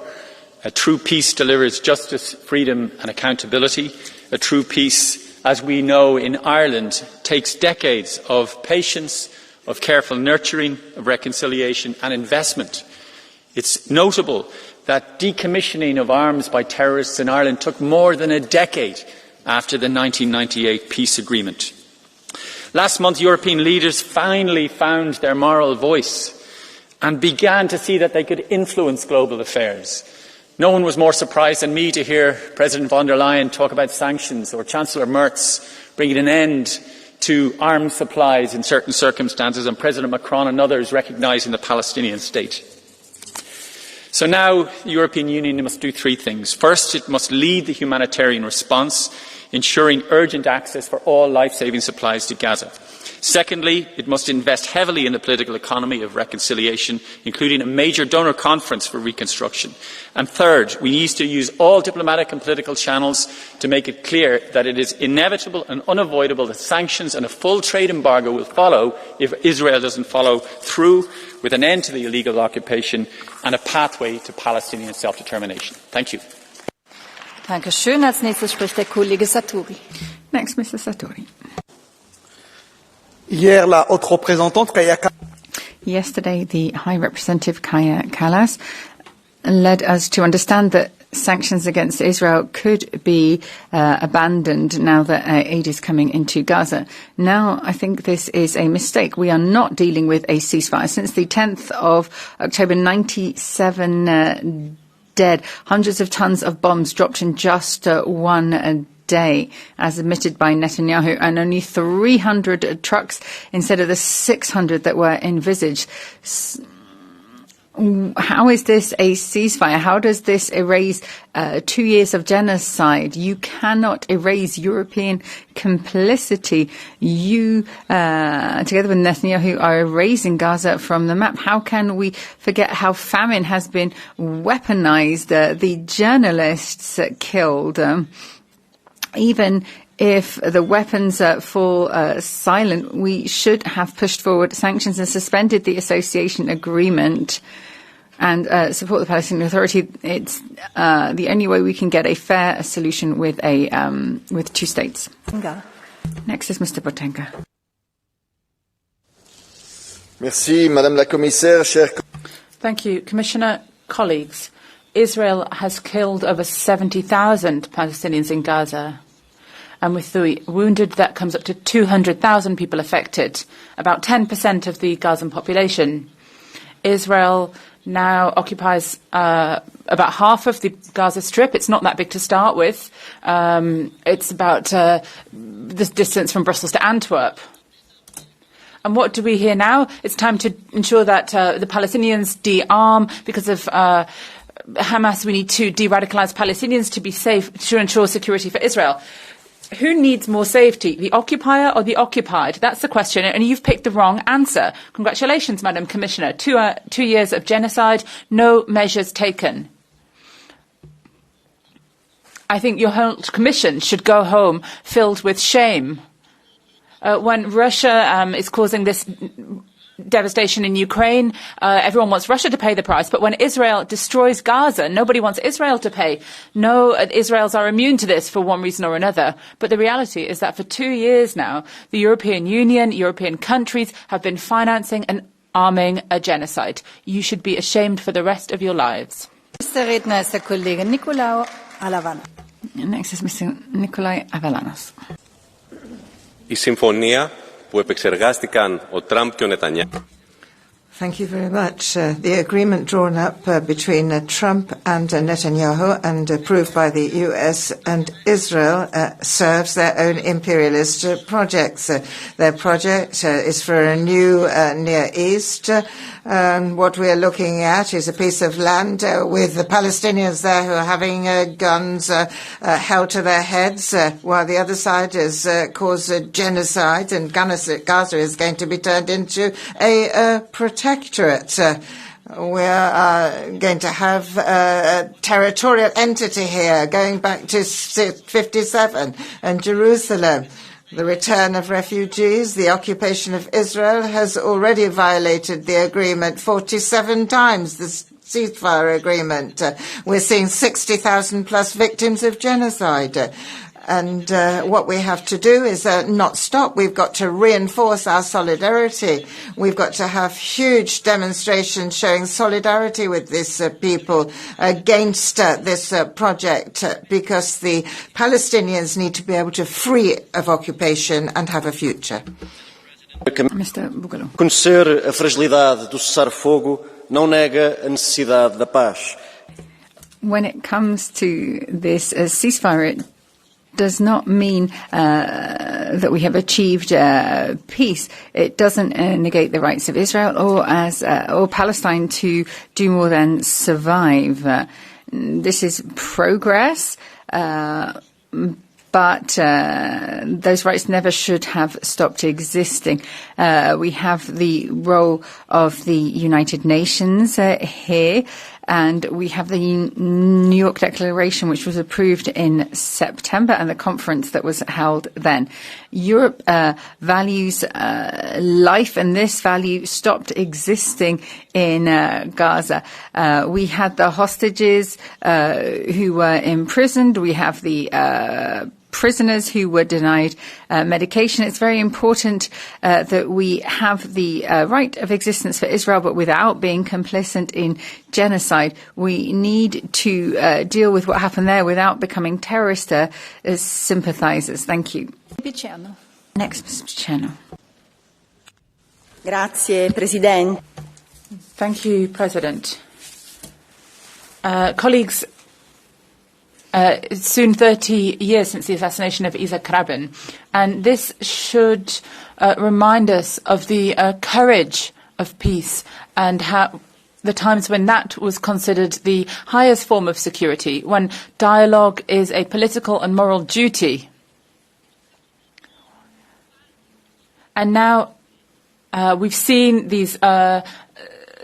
A true peace delivers justice, freedom and accountability. A true peace, as we know in Ireland, takes decades of patience, of careful nurturing, of reconciliation and investment. It's notable that decommissioning of arms by terrorists in Ireland took more than a decade after the 1998 peace agreement. Last month, European leaders finally found their moral voice and began to see that they could influence global affairs. No one was more surprised than me to hear President von der Leyen talk about sanctions or Chancellor Merz bringing an end to arms supplies in certain circumstances, and President Macron and others recognising the Palestinian state. So now the European Union must do three things. First, it must lead the humanitarian response, ensuring urgent access for all life-saving supplies to Gaza. Secondly, it must invest heavily in the political economy of reconciliation, including a major donor conference for reconstruction. And third, we need to use all diplomatic and political channels to make it clear that it is inevitable and unavoidable that sanctions and a full trade embargo will follow if Israel doesn't follow through with an end to the illegal occupation and a pathway to Palestinian self-determination. Thank you. Dankeschön. Als nächstes spricht der Kollege Sartori. Next, Mr. Sartori. Yesterday, the High Representative Kaja Kallas led us to understand that sanctions against Israel could be abandoned now that aid is coming into Gaza. Now, I think this is a mistake. We are not dealing with a ceasefire. Since the 10th of October, 97 dead, hundreds of tons of bombs dropped in just one day, as admitted by Netanyahu, and only 300 trucks instead of the 600 that were envisaged. How is this a ceasefire? How does this erase 2 years of genocide? You cannot erase European complicity. You, together with Netanyahu, are erasing Gaza from the map. How can we forget how famine has been weaponized? The journalists killed. Even if the weapons fall silent, we should have pushed forward sanctions and suspended the association agreement and support the Palestinian Authority. It's the only way we can get a fair solution with two states. Next is Mr. Botenga. Merci, Madame la Commissaire, chers. Thank you, Commissioner. Colleagues, Israel has killed over 70,000 Palestinians in Gaza. And with the wounded, that comes up to 200,000 people affected, about 10% of the Gazan population. Israel now occupies about half of the Gaza Strip. It's not that big to start with. It's about the distance from Brussels to Antwerp. And what do we hear now? It's time to ensure that the Palestinians de-arm. Because of Hamas, we need to de-radicalize Palestinians to be safe, to ensure security for Israel. Who needs more safety, the occupier or the occupied? That's the question, and you've picked the wrong answer. Congratulations, Madam Commissioner. 2 years of genocide, no measures taken. I think your whole commission should go home filled with shame. When Russia is causing this devastation in Ukraine, everyone wants Russia to pay the price. But when Israel destroys Gaza, nobody wants Israel to pay. No, Israelis are immune to this for one reason or another. But the reality is that for 2 years now, the European Union, European countries have been financing and arming a genocide. You should be ashamed for the rest of your lives. Next is Mr. Nikolai Avelanos. Η συμφωνία που επεξεργάστηκαν ο Τραμπ και ο Νετανιάχου. Thank you very much. The agreement drawn up between Trump and Netanyahu and approved by the US and Israel serves their own imperialist projects. Their project is for a new Near East. What we are looking at is a piece of land with the Palestinians there who are having guns held to their heads, while the other side has caused a genocide, and Gaza is going to be turned into a protectorate. We are going to have a territorial entity here going back to 57 and Jerusalem. The return of refugees, the occupation of Israel has already violated the agreement 47 times, the ceasefire agreement. We're seeing 60,000 plus victims of genocide. And what we have to do is not stop. We've got to reinforce our solidarity. We've got to have huge demonstrations showing solidarity with these people against this project, because the Palestinians need to be able to free of occupation and have a future. Mr. Bugalo. Conhecer a fragilidade do cessar-fogo não nega a necessidade da paz. When it comes to this ceasefire, it does not mean that we have achieved peace. It doesn't negate the rights of Israel or Palestine to do more than survive. This is progress, but those rights never should have stopped existing. We have the role of the United Nations here, and we have the New York Declaration, which was approved in September, and the conference that was held then. Europe values life, and this value stopped existing in Gaza. We had the hostages who were imprisoned. We have the prisoners who were denied medication. It's very important that we have the right of existence for Israel, but without being complicit in genocide. We need to deal with what happened there without becoming terrorist sympathizers. Thank you. Next, Mr. Picerno. Grazie, Presidente. Thank you, President. Colleagues, it's soon 30 years since the assassination of Isaac Rabin, and this should remind us of the courage of peace and how the times when that was considered the highest form of security, when dialogue is a political and moral duty. And now we've seen these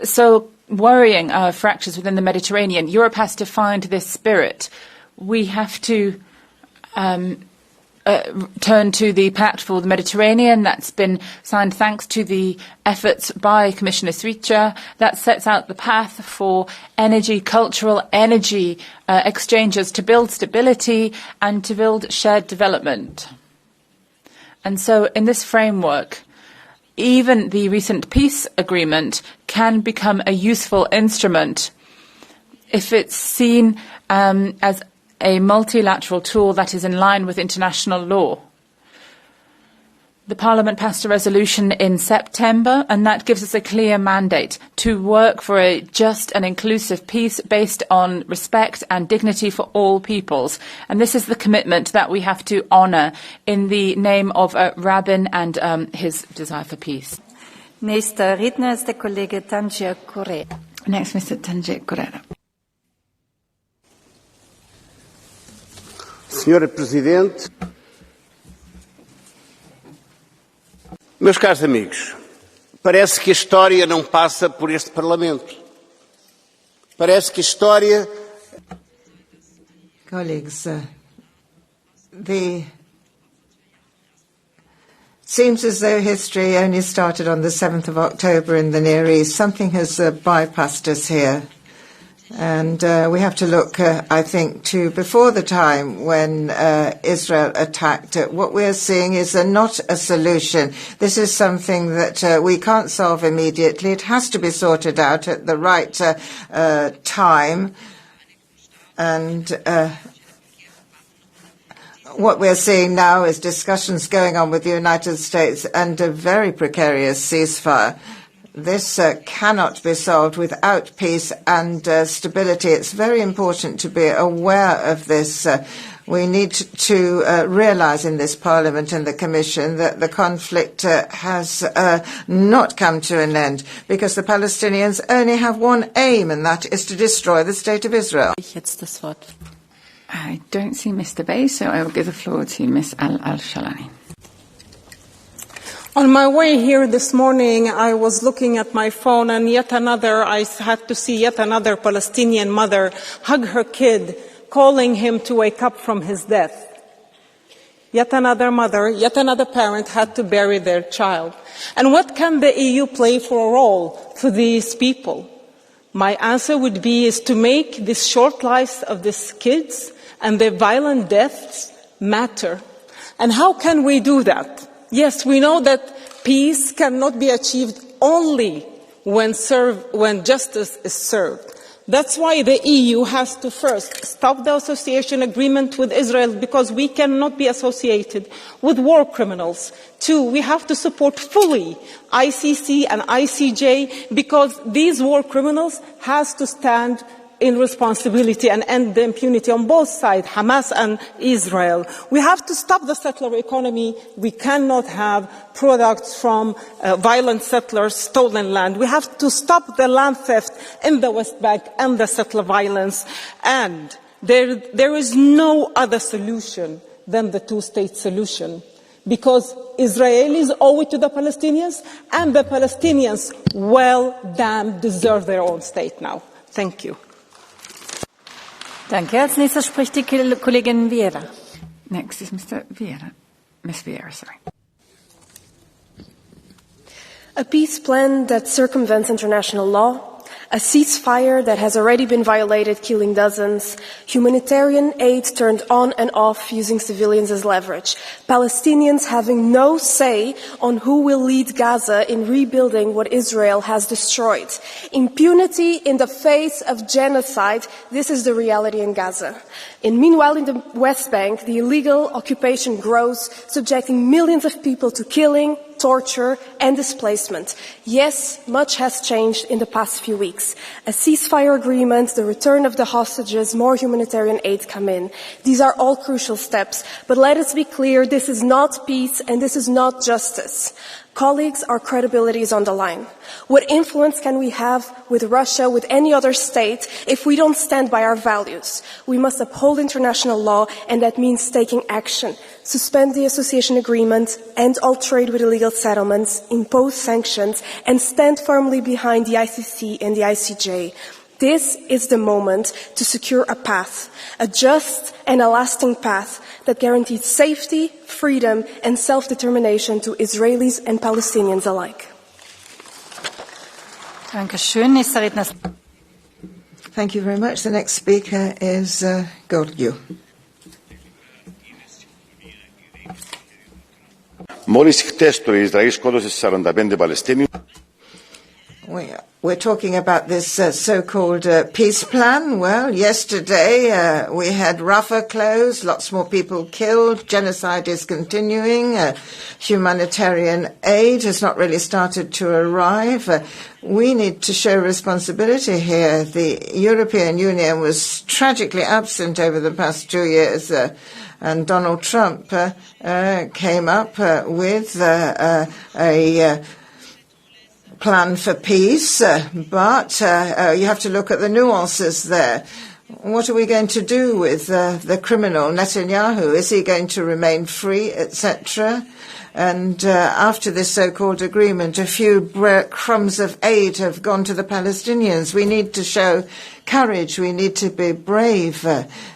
so worrying fractures within the Mediterranean. Europe has to find this spirit. We have to turn to the Pact for the Mediterranean that's been signed thanks to the efforts by Commissioner Suica. That sets out the path for energy, cultural energy exchanges to build stability and to build shared development. And so in this framework, even the recent peace agreement can become a useful instrument if it's seen as a multilateral tool that is in line with international law. The Parliament passed a resolution in September, and that gives us a clear mandate to work for a just and inclusive peace based on respect and dignity for all peoples. And this is the commitment that we have to honour in the name of Rabin and his desire for peace. Nächster Redner ist der Kollege Tangier Correa. Next, Mr. Tangier Correa. Senhora Presidente, meus caros amigos, parece que a história não passa por este Parlamento. Parece que a história... Colleagues, seems as though history only started on the 7th of October in the Near East. Something has bypassed us here. And we have to look, I think, to before the time when Israel attacked. What we're seeing is not a solution. This is something that we can't solve immediately. It has to be sorted out at the right time. And what we're seeing now is discussions going on with the United States and a very precarious ceasefire. This cannot be solved without peace and stability. It's very important to be aware of this. We need to realise in this Parliament and the Commission that the conflict has not come to an end, because the Palestinians only have one aim, and that is to destroy the State of Israel. I don't see Mr. Bay, so I will give the floor to Ms. Al-Shalani. On my way here this morning, I was looking at my phone, and I had to see yet another Palestinian mother hug her kid, calling him to wake up from his death. Yet another mother, yet another parent had to bury their child. And what can the EU play for a role for these people? My answer would be is to make this short lives of these kids and their violent deaths matter. And how can we do that? Yes, we know that peace cannot be achieved only when justice is served. That's why the EU has to first stop the association agreement with Israel, because we cannot be associated with war criminals. Two, we have to support fully ICC and ICJ, because these war criminals have to stand in responsibility and end the impunity on both sides, Hamas and Israel. We have to stop the settler economy. We cannot have products from violent settlers, stolen land. We have to stop the land theft in the West Bank and the settler violence. And there is no other solution than the two-state solution, because Israelis owe it to the Palestinians, and the Palestinians, well damn, deserve their own state now. Thank you. Danke. Als nächster spricht die Kollegin Vieira. Next is Mr. Vieira. Ms. Vieira, sorry. A peace plan that circumvents international law, a ceasefire that has already been violated, killing dozens, humanitarian aid turned on and off using civilians as leverage, Palestinians having no say on who will lead Gaza in rebuilding what Israel has destroyed, impunity in the face of genocide. This is the reality in Gaza. And meanwhile, in the West Bank, the illegal occupation grows, subjecting millions of people to killing, torture and displacement. Yes, much has changed in the past few weeks. A ceasefire agreement, the return of the hostages, more humanitarian aid come in. These are all crucial steps. But let us be clear, this is not peace and this is not justice. Colleagues, our credibility is on the line. What influence can we have with Russia, with any other state, if we don't stand by our values? We must uphold international law, and that means taking action. Suspend the association agreement, end all trade with illegal settlements, impose sanctions, and stand firmly behind the ICC and the ICJ. This is the moment to secure a path, a just and a lasting path that guarantees safety, freedom, and self-determination to Israelis and Palestinians alike. Thank you very much. The next speaker is Gorgio. Μόλις χτες το Ισραήλ σκότωσε 45 Παλαιστίνιους. We're talking about this so-called peace plan. Well, yesterday we had Rafah closed, lots more people killed, genocide is continuing, humanitarian aid has not really started to arrive. We need to show responsibility here. The European Union was tragically absent over the past 2 years, and Donald Trump came up with a plan for peace, but you have to look at the nuances there. What are we going to do with the criminal Netanyahu? Is he going to remain free, etc.? And after this so-called agreement, a few crumbs of aid have gone to the Palestinians. We need to show courage. We need to be brave.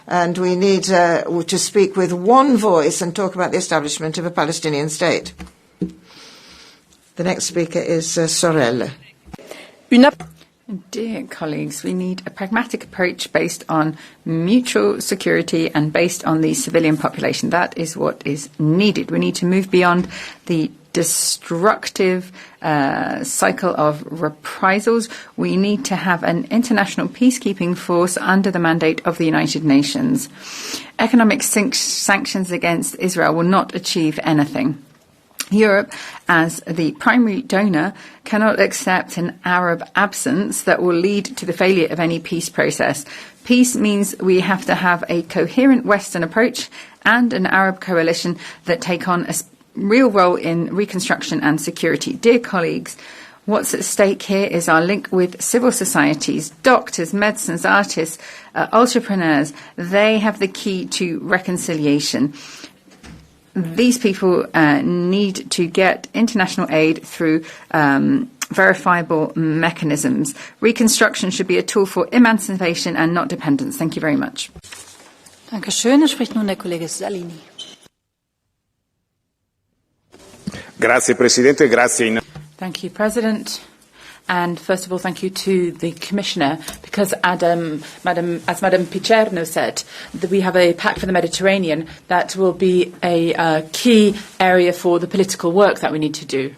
And we need to speak with one voice and talk about the establishment of a Palestinian state. The next speaker is Sorel. Dear colleagues, we need a pragmatic approach based on mutual security and based on the civilian population. That is what is needed. We need to move beyond the destructive cycle of reprisals. We need to have an international peacekeeping force under the mandate of the United Nations. Economic sanctions against Israel will not achieve anything. Europe, as the primary donor, cannot accept an Arab absence that will lead to the failure of any peace process. Peace means we have to have a coherent Western approach and an Arab coalition that take on a real role in reconstruction and security. Dear colleagues, what's at stake here is our link with civil societies, doctors, medicines, artists, entrepreneurs. They have the key to reconciliation. These people need to get international aid through verifiable mechanisms. Reconstruction should be a tool for emancipation and not dependence. Thank you very much. Dankeschön. Spricht nun der Kollege Salini. Grazie, Presidente. Grazie. Thank you, President. And first of all, thank you to the Commissioner, because as Madam Picerno said, that we have a pact for the Mediterranean that will be a key area for the political work that we need to do,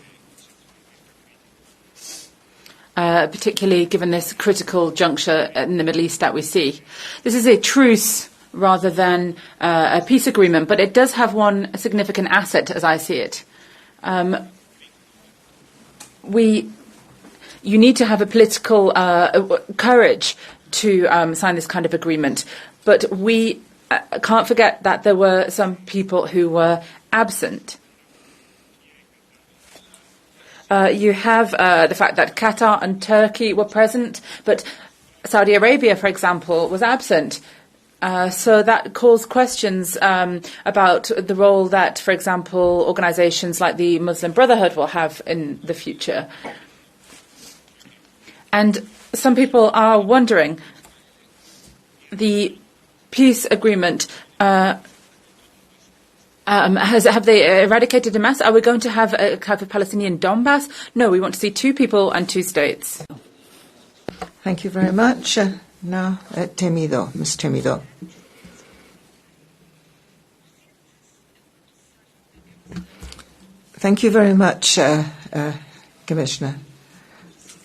particularly given this critical juncture in the Middle East that we see. This is a truce rather than a peace agreement, but it does have one significant asset, as I see it. You need to have a political courage to sign this kind of agreement. But we can't forget that there were some people who were absent. You have the fact that Qatar and Turkey were present, but Saudi Arabia, for example, was absent. So that caused questions about the role that, for example, organizations like the Muslim Brotherhood will have in the future. And some people are wondering, the peace agreement, have they eradicated Hamas? Are we going to have a kind of Palestinian Donbass? No, we want to see two people and two states. Thank you very much. Now, Temido, Ms. Temido. Thank you very much, Commissioner.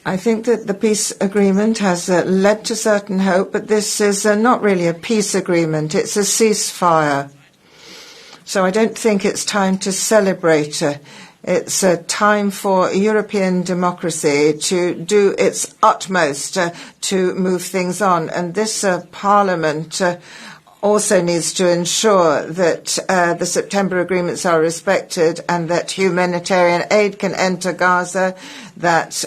I think that the peace agreement has led to certain hope, but this is not really a peace agreement. It's a ceasefire. So I don't think it's time to celebrate. It's a time for European democracy to do its utmost to move things on. And this Parliament also needs to ensure that the September agreements are respected and that humanitarian aid can enter Gaza, that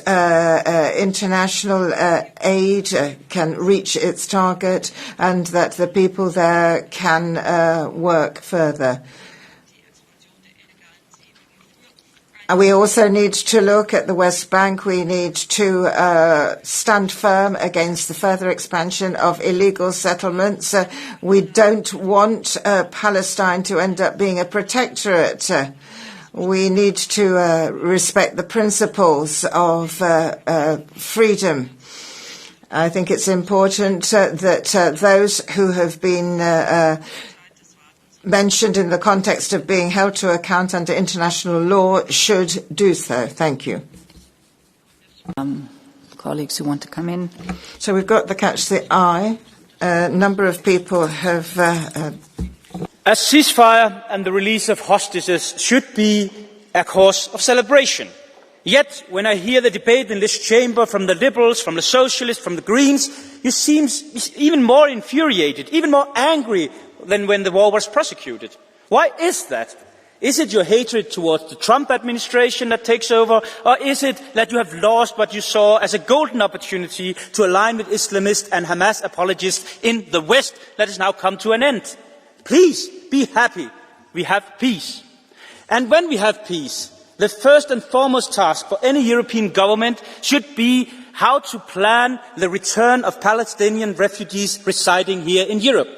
international aid can reach its target, and that the people there can work further. We also need to look at the West Bank. We need to stand firm against the further expansion of illegal settlements. We don't want Palestine to end up being a protectorate. We need to respect the principles of freedom. I think it's important that those who have been mentioned in the context of being held to account under international law should do so. Thank you. colleagues who want to come in. So we've got the catch the eye. A number of people have... A ceasefire and the release of hostages should be a cause of celebration. Yet, when I hear the debate in this chamber from the Liberals, from the Socialists, from the Greens, you seem even more infuriated, even more angry than when the war was prosecuted. Why is that? Is it your hatred towards the Trump administration that takes over, or is it that you have lost what you saw as a golden opportunity to align with Islamist and Hamas apologists in the West that has now come to an end? Please, be happy. We have peace. And when we have peace, the first and foremost task for any European government should be how to plan the return of Palestinian refugees residing here in Europe.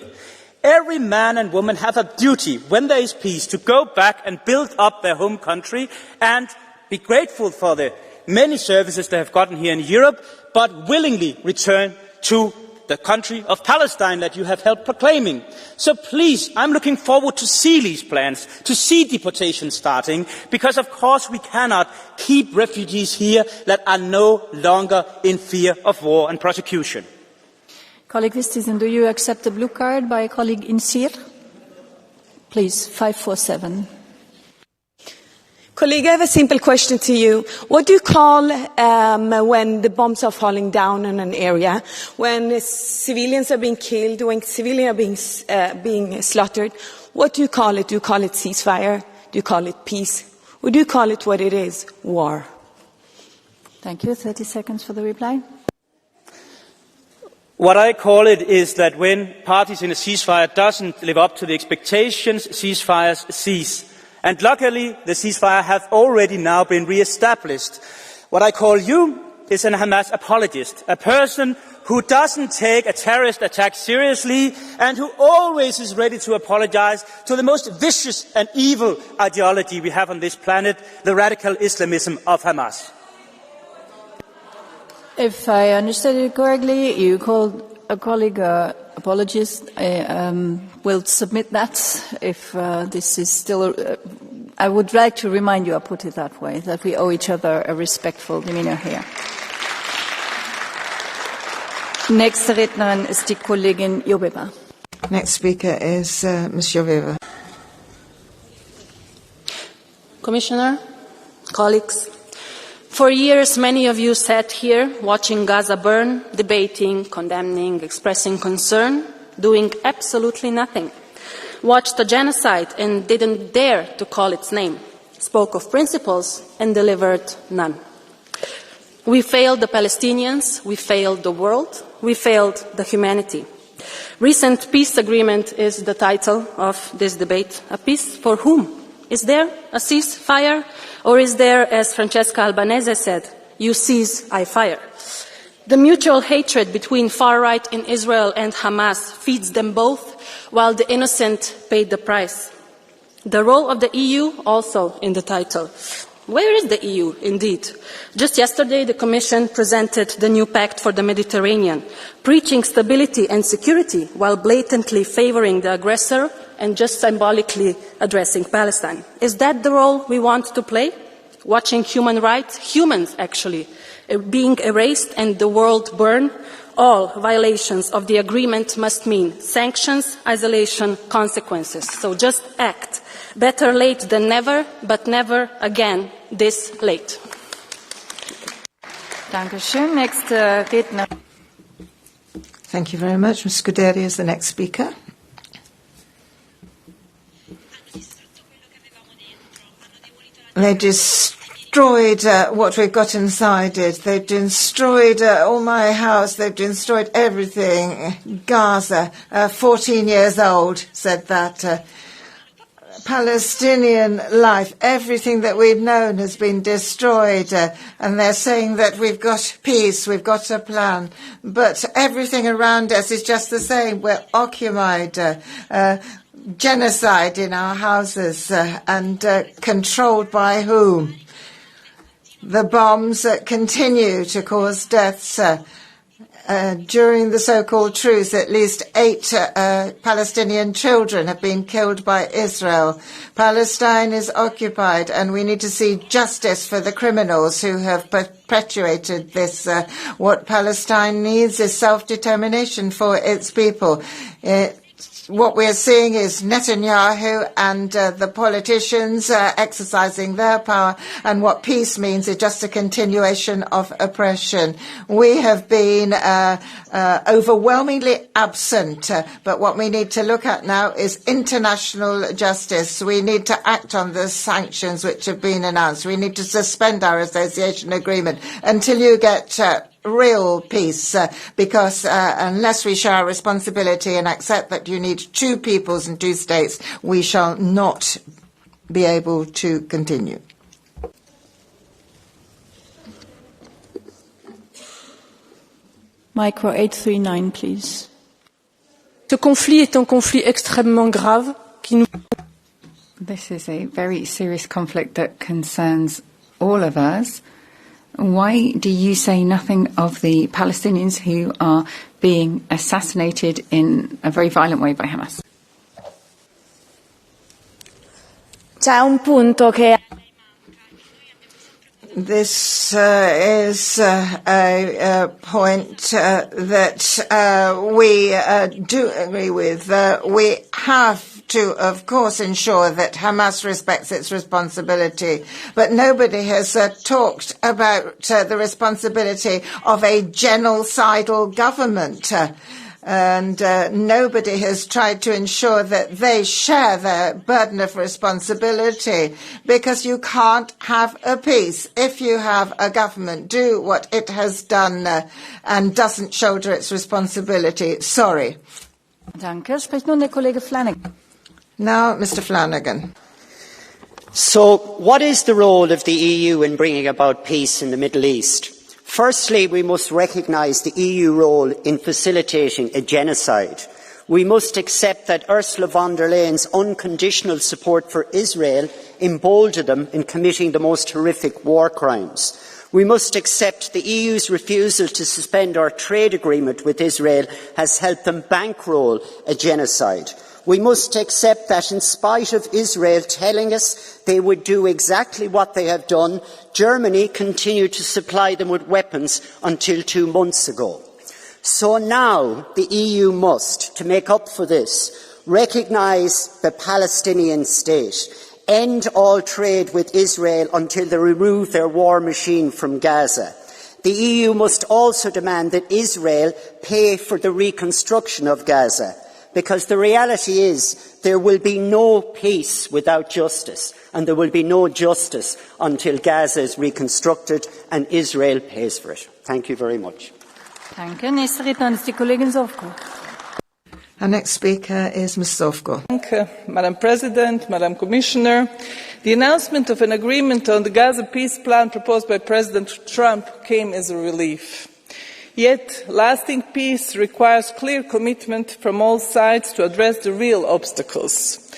Every man and woman have a duty, when there is peace, to go back and build up their home country and be grateful for the many services they have gotten here in Europe, but willingly return to the country of Palestine that you have helped proclaiming. So please, I'm looking forward to see these plans, to see deportation starting, because of course we cannot keep refugees here that are no longer in fear of war and prosecution. Colleague Vistisen, do you accept the blue card by colleague Insir? Please, 547. Colleague, I have a simple question to you. What do you call when the bombs are falling down in an area, when civilians are being killed, when civilians are being slaughtered? What do you call it? Do you call it ceasefire? Do you call it peace? Or do you call it what it is, war? Thank you. 30 seconds for the reply. What I call it is that when parties in a ceasefire doesn't live up to the expectations, ceasefires cease. And luckily, the ceasefire have already now been re-established. What I call you is an Hamas apologist, a person who doesn't take a terrorist attack seriously and who always is ready to apologize to the most vicious and evil ideology we have on this planet, the radical Islamism of Hamas. If I understood it correctly, you called a colleague apologist. Will submit that if this is still... I would like to remind you, I'll put it that way, that we owe each other a respectful demeanor here. Nächste Rednerin ist die Kollegin Joveva. Next speaker is Ms. Joveva. Commissioner, colleagues, for years many of you sat here watching Gaza burn, debating, condemning, expressing concern, doing absolutely nothing. Watched a genocide and didn't dare to call its name, spoke of principles and delivered none. We failed the Palestinians, we failed the world, we failed the humanity. Recent peace agreement is the title of this debate. A peace for whom? Is there a ceasefire? Or is there, as Francesca Albanese said, you seize, I fire? The mutual hatred between far-right in Israel and Hamas feeds them both, while the innocent paid the price. The role of the EU also in the title. Where is the EU, indeed? Just yesterday, the Commission presented the new Pact for the Mediterranean, preaching stability and security while blatantly favoring the aggressor and just symbolically addressing Palestine. Is that the role we want to play? Watching human rights, humans actually, being erased and the world burn? All violations of the agreement must mean sanctions, isolation, consequences. So just act. Better late than never, but never again this late. Dankeschön. Next Redner. Thank you very much. Ms. Scuderi is the next speaker. They destroyed what we've got inside it. They've destroyed all my house. They've destroyed everything. Gaza, 14 years old, said that. Palestinian life, everything that we've known has been destroyed. And they're saying that we've got peace, we've got a plan. But everything around us is just the same. We're occupied. Genocide in our houses and controlled by whom? The bombs continue to cause deaths. During the so-called truce, at least 8 Palestinian children have been killed by Israel. Palestine is occupied, and we need to see justice for the criminals who have perpetuated this. What Palestine needs is self-determination for its people. What we're seeing is Netanyahu and the politicians exercising their power, and what peace means is just a continuation of oppression. We have been overwhelmingly absent, but what we need to look at now is international justice. We need to act on the sanctions which have been announced. We need to suspend our association agreement until you get real peace, because unless we share our responsibility and accept that you need 2 peoples and 2 states, we shall not be able to continue. Micro 839, please. Ce conflit est un conflit extrêmement grave qui nous... This is a very serious conflict that concerns all of us. Why do you say nothing of the Palestinians who are being assassinated in a very violent way by Hamas? C'è un punto che This is a point that we do agree with. We have to, of course, ensure that Hamas respects its responsibility, but nobody has talked about the responsibility of a genocidal government. And nobody has tried to ensure that they share their burden of responsibility, because you can't have a peace if you have a government do what it has done and doesn't shoulder its responsibility. Sorry. Danke. Spricht nun der Kollege Flanagan. Now, Mr. Flanagan. So, what is the role of the EU in bringing about peace in the Middle East? Firstly, we must recognise the EU role in facilitating a genocide. We must accept that Ursula von der Leyen's unconditional support for Israel emboldened them in committing the most horrific war crimes. We must accept the EU's refusal to suspend our trade agreement with Israel has helped them bankroll a genocide. We must accept that in spite of Israel telling us they would do exactly what they have done, Germany continued to supply them with weapons until 2 months ago. So now the EU must, to make up for this, recognise the Palestinian state, end all trade with Israel until they remove their war machine from Gaza. The EU must also demand that Israel pay for the reconstruction of Gaza, because the reality is there will be no peace without justice, and there will be no justice until Gaza is reconstructed and Israel pays for it. Thank you very much. Danke. Nächste Rednerin ist die Kollegin Zovko. Our next speaker is Ms. Zovko. Madam President, Madam Commissioner, the announcement of an agreement on the Gaza peace plan proposed by President Trump came as a relief. Yet, lasting peace requires clear commitment from all sides to address the real obstacles.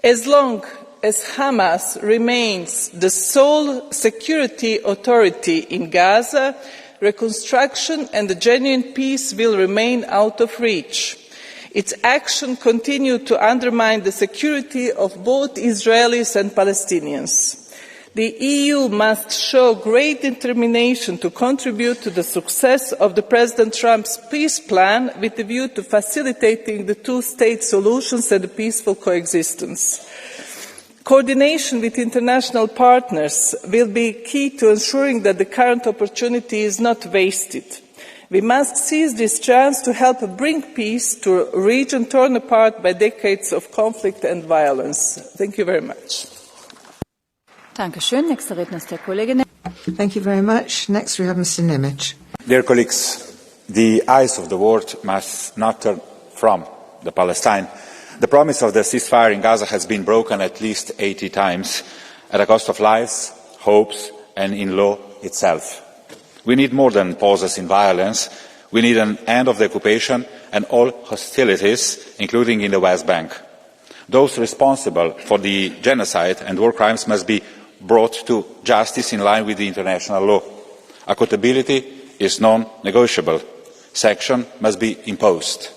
As long as Hamas remains the sole security authority in Gaza, reconstruction and a genuine peace will remain out of reach. Its action continued to undermine the security of both Israelis and Palestinians. The EU must show great determination to contribute to the success of the President Trump's peace plan with a view to facilitating the 2-state solutions and a peaceful coexistence. Coordination with international partners will be key to ensuring that the current opportunity is not wasted. We must seize this chance to help bring peace to a region torn apart by decades of conflict and violence. Thank you very much. Thank you very much. Next we have Mr. Nemec. Dear colleagues, the eyes of the world must not turn from the Palestine. The promise of the ceasefire in Gaza has been broken at least 80 times at a cost of lives, hopes and in law itself. We need more than pauses in violence. We need an end of the occupation and all hostilities, including in the West Bank. Those responsible for the genocide and war crimes must be brought to justice in line with the international law. Accountability is non-negotiable. sanction must be imposed.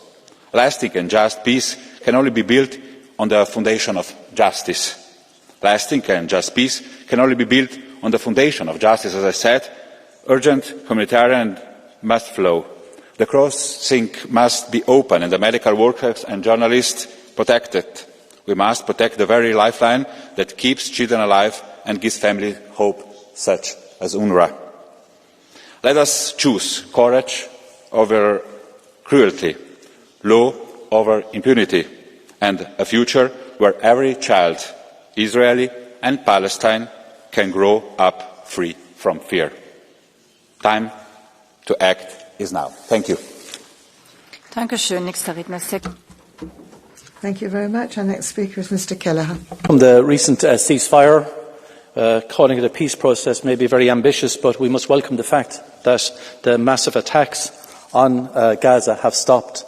Lasting and just peace can only be built on the foundation of justice. Lasting and just peace can only be built on the foundation of justice, as I said. Urgent humanitarian must flow. The crossing must be open and the medical workers and journalists protected. We must protect the very lifeline that keeps children alive and gives families hope, such as UNRWA. Let us choose courage over cruelty, law over impunity, and a future where every child, Israeli and Palestine, can grow up free from fear. Time to act is now. Thank you. Thank you very much. Our next speaker is Mr. Kelleher. From the recent ceasefire, calling it a peace process may be very ambitious, but we must welcome the fact that the massive attacks on Gaza have stopped.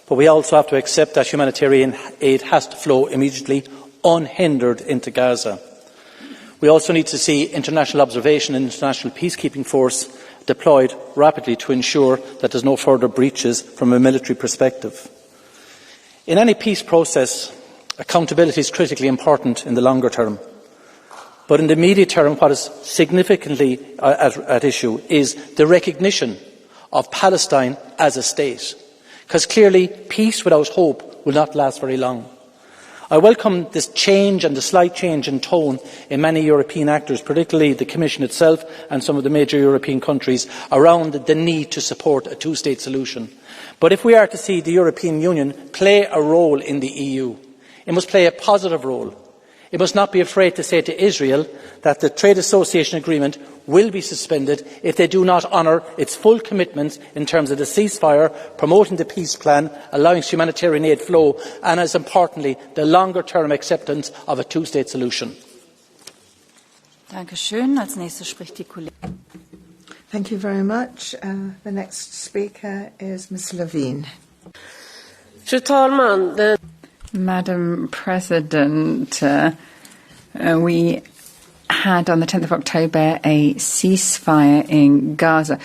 But we also have to accept that humanitarian aid has to flow immediately, unhindered, into Gaza. We also need to see international observation and international peacekeeping force deployed rapidly to ensure that there are no further breaches from a military perspective. In any peace process, accountability is critically important in the longer term. But in the immediate term, what is significantly at issue is the recognition of Palestine as a state. Because clearly, peace without hope will not last very long. I welcome this change and the slight change in tone in many European actors, particularly the Commission itself and some of the major European countries, around the need to support a two-state solution. But if we are to see the European Union play a role in the EU, it must play a positive role. It must not be afraid to say to Israel that the trade association agreement will be suspended if they do not honour its full commitments in terms of the ceasefire, promoting the peace plan, allowing humanitarian aid flow, and, as importantly, the longer-term acceptance of a two-state solution. Thank you very much. The next speaker is Ms. Levine. Madam President, we had on the 10th of October a ceasefire in Gaza.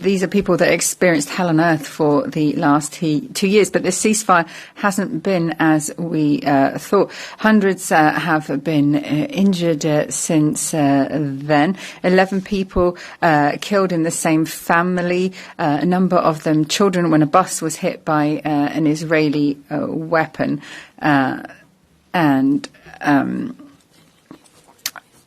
These are people that experienced hell on earth for the last 2 years, but this ceasefire hasn't been as we thought. Hundreds have been injured since then. 11 people killed in the same family, a number of them children, when a bus was hit by an Israeli weapon.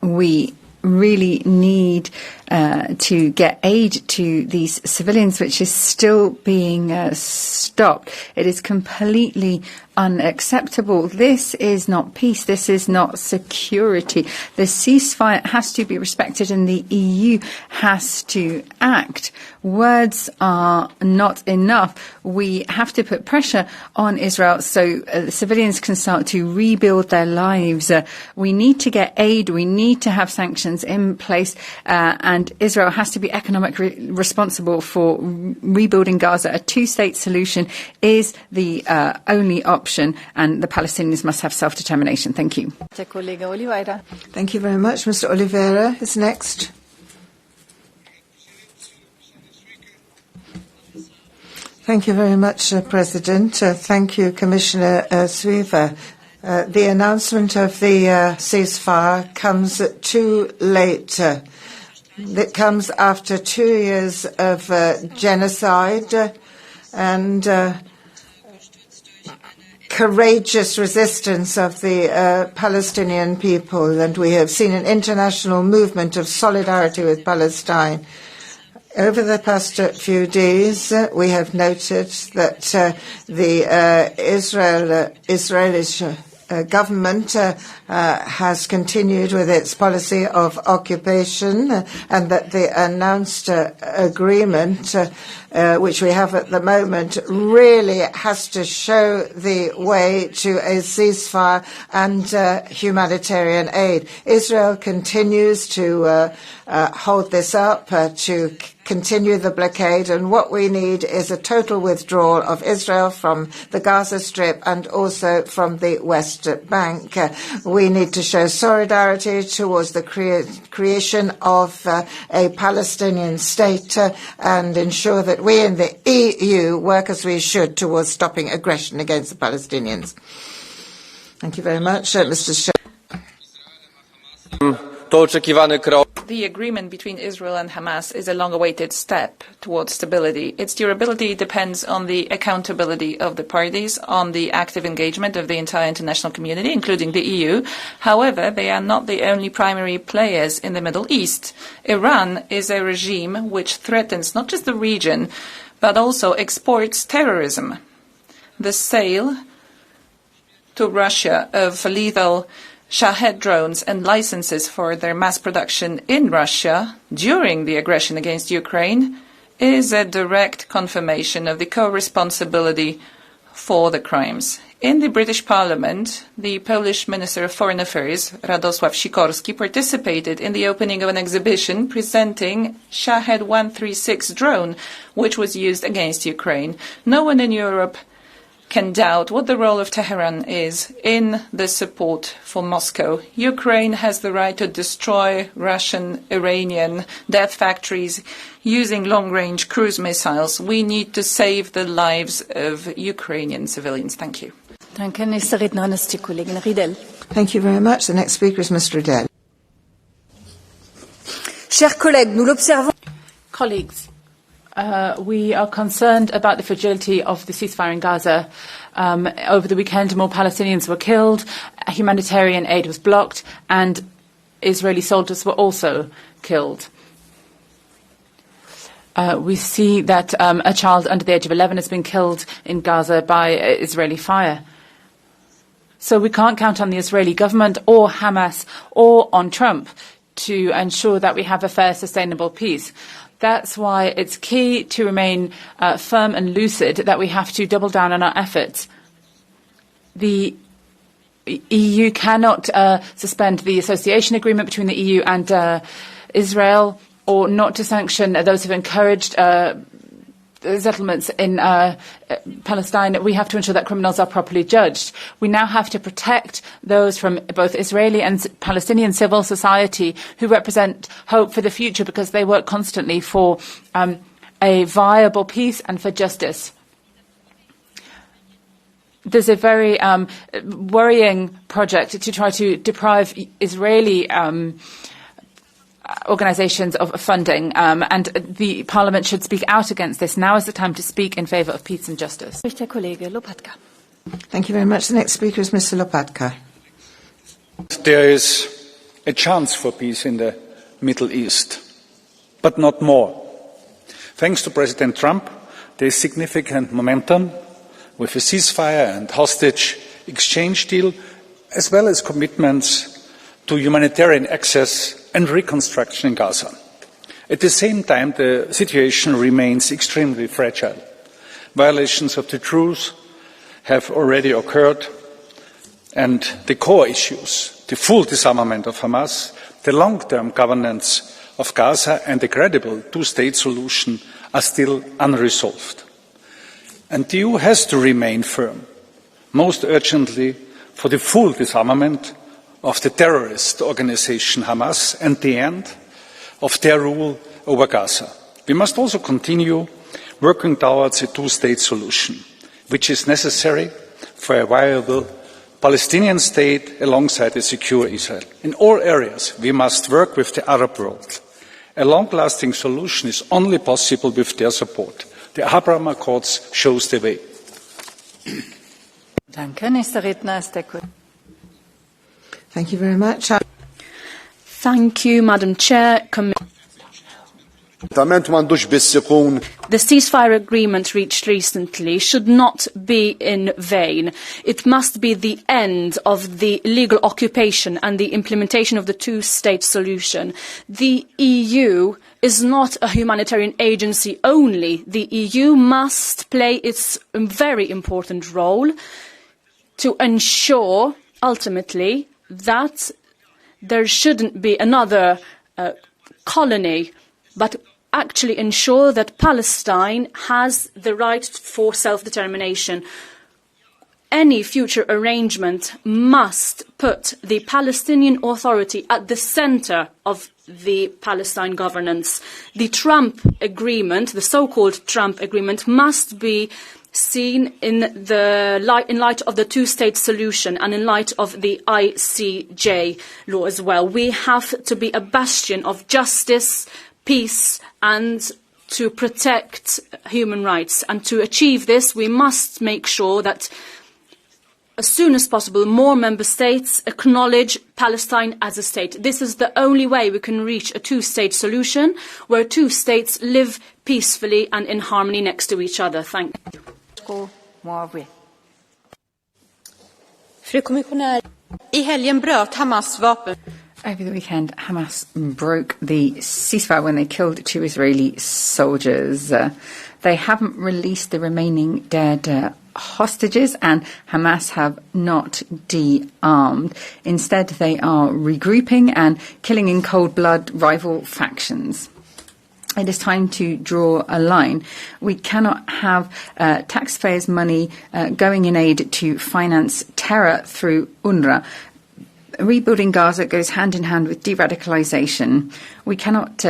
We really need to get aid to these civilians, which is still being stopped. It is completely unacceptable. This is not peace. This is not security. The ceasefire has to be respected and the EU has to act. Words are not enough. We have to put pressure on Israel so the civilians can start to rebuild their lives. We need to get aid. We need to have sanctions in place, and Israel has to be economically responsible for rebuilding Gaza. A two-state solution is the only option, and the Palestinians must have self-determination. Thank you. Thank you very much. Mr. Oliveira is next. Thank you very much, President. Thank you, Commissioner Suiva. The announcement of the ceasefire comes too late. It comes after 2 years of genocide and courageous resistance of the Palestinian people, and we have seen an international movement of solidarity with Palestine. Over the past few days, we have noted that the Israeli government has continued with its policy of occupation, and that the announced agreement, which we have at the moment, really has to show the way to a ceasefire and humanitarian aid. Israel continues to hold this up, to continue the blockade, and what we need is a total withdrawal of Israel from the Gaza Strip and also from the West Bank. We need to show solidarity towards the creation of a Palestinian state and ensure that we in the EU work as we should towards stopping aggression against the Palestinians. Thank you very much, Mr. The agreement between Israel and Hamas is a long-awaited step towards stability. Its durability depends on the accountability of the parties, on the active engagement of the entire international community, including the EU. However, they are not the only primary players in the Middle East. Iran is a regime which threatens not just the region, but also exports terrorism. The sale to Russia of lethal Shahed drones and licenses for their mass production in Russia during the aggression against Ukraine is a direct confirmation of the co-responsibility for the crimes. In the British Parliament, the Polish Minister of Foreign Affairs, Radosław Sikorski, participated in the opening of an exhibition presenting Shahed 136 drone, which was used against Ukraine. No one in Europe can doubt what the role of Tehran is in the support for Moscow. Ukraine has the right to destroy Russian, Iranian death factories using long-range cruise missiles. We need to save the lives of Ukrainian civilians. Thank you. Thank you very much. The next speaker is Mr. Riddell. Chers collègues, nous l'observons. Colleagues, we are concerned about the fragility of the ceasefire in Gaza. Over the weekend, more Palestinians were killed, humanitarian aid was blocked, and Israeli soldiers were also killed. We see that a child under the age of 11 has been killed in Gaza by Israeli fire. So we can't count on the Israeli government or Hamas or on Trump to ensure that we have a fair, sustainable peace. That's why it's key to remain firm and lucid that we have to double down on our efforts. The EU cannot suspend the association agreement between the EU and Israel, or not to sanction those who have encouraged settlements in Palestine. We have to ensure that criminals are properly judged. We now have to protect those from both Israeli and Palestinian civil society who represent hope for the future, because they work constantly for a viable peace and for justice. There's a very worrying project to try to deprive Israeli organisations of funding, and the Parliament should speak out against this. Now is the time to speak in favour of peace and justice. Thank you very much. The next speaker is Mr. Lopatka. There is a chance for peace in the Middle East, but not more. Thanks to President Trump, there is significant momentum with a ceasefire and hostage exchange deal, as well as commitments to humanitarian access and reconstruction in Gaza. At the same time, the situation remains extremely fragile. Violations of the truce have already occurred, and the core issues, the full disarmament of Hamas, the long-term governance of Gaza, and a credible two-state solution are still unresolved. And the EU has to remain firm, most urgently for the full disarmament of the terrorist organisation Hamas and the end of their rule over Gaza. We must also continue working towards a two-state solution, which is necessary for a viable Palestinian state alongside a secure Israel. In all areas, we must work with the Arab world. A long-lasting solution is only possible with their support. The Abraham Accords shows the way. Thank you very much. Thank you, Madam Chair. The ceasefire agreement reached recently should not be in vain. It must be the end of the legal occupation and the implementation of the two-state solution. The EU is not a humanitarian agency only. The EU must play its very important role to ensure, ultimately, that there shouldn't be another colony, but actually ensure that Palestine has the right for self-determination. Any future arrangement must put the Palestinian Authority at the centre of the Palestine governance. The Trump agreement, the so-called Trump agreement, must be seen in light of the two-state solution and in light of the ICJ law as well. We have to be a bastion of justice, peace and to protect human rights. And to achieve this, we must make sure that as soon as possible, more member states acknowledge Palestine as a state. This is the only way we can reach a two-state solution where two states live peacefully and in harmony next to each other. Thank you. Fru kommissionär, i helgen bröt Hamas vapen. Over the weekend, Hamas broke the ceasefire when they killed 2 Israeli soldiers. They haven't released the remaining dead hostages, and Hamas have not de-armed. Instead, they are regrouping and killing in cold blood rival factions. It is time to draw a line. We cannot have taxpayers' money going in aid to finance terror through UNRWA. Rebuilding Gaza goes hand in hand with de-radicalisation. We cannot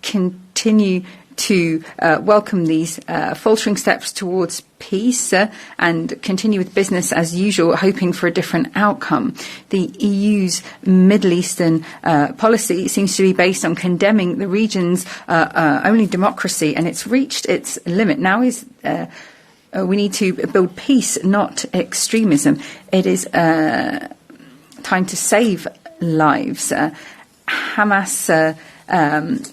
continue to welcome these faltering steps towards peace and continue with business as usual, hoping for a different outcome. The EU's Middle Eastern policy seems to be based on condemning the region's only democracy, and it's reached its limit. Now is we need to build peace, not extremism. It is time to save lives. Hamas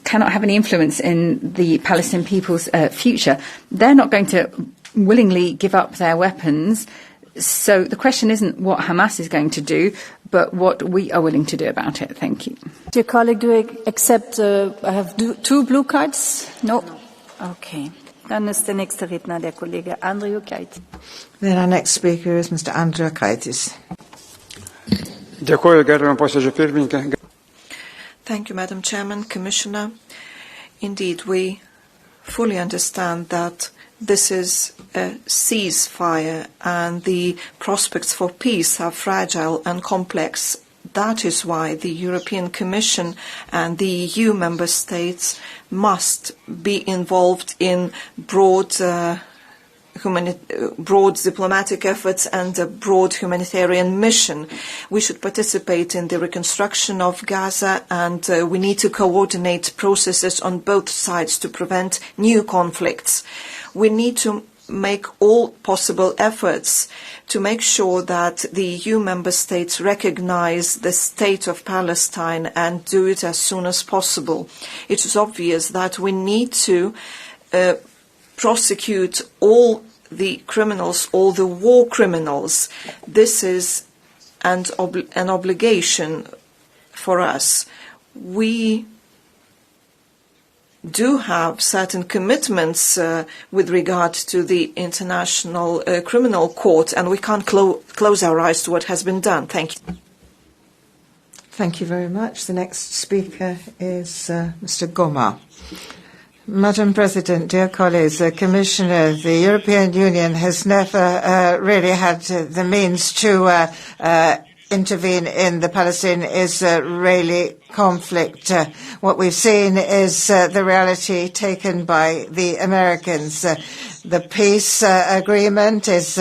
cannot have any influence in the Palestinian people's future. They're not going to willingly give up their weapons. So the question isn't what Hamas is going to do, but what we are willing to do about it. Thank you. Dear colleague, do I accept, I have 2 blue cards? No? Okay. Dann ist der nächste Redner der Kollege Andriukaitis. Then our next speaker is Mr. Andriukaitis. Thank you, Madam Chairman, Commissioner. Indeed, we fully understand that this is a ceasefire and the prospects for peace are fragile and complex. That is why the European Commission and the EU member states must be involved in broad diplomatic efforts and a broad humanitarian mission. We should participate in the reconstruction of Gaza, and we need to coordinate processes on both sides to prevent new conflicts. We need to make all possible efforts to make sure that the EU member states recognize the state of Palestine and do it as soon as possible. It is obvious that we need to prosecute all the criminals, all the war criminals. This is an obligation for us. We do have certain commitments with regard to the International Criminal Court, and we can't close our eyes to what has been done. Thank you. Thank you very much. The next speaker is Mr. Goma. Madam President, dear colleagues, Commissioner, the European Union has never really had the means to intervene in the Palestine-Israeli conflict. What we've seen is the reality taken by the Americans. The peace agreement is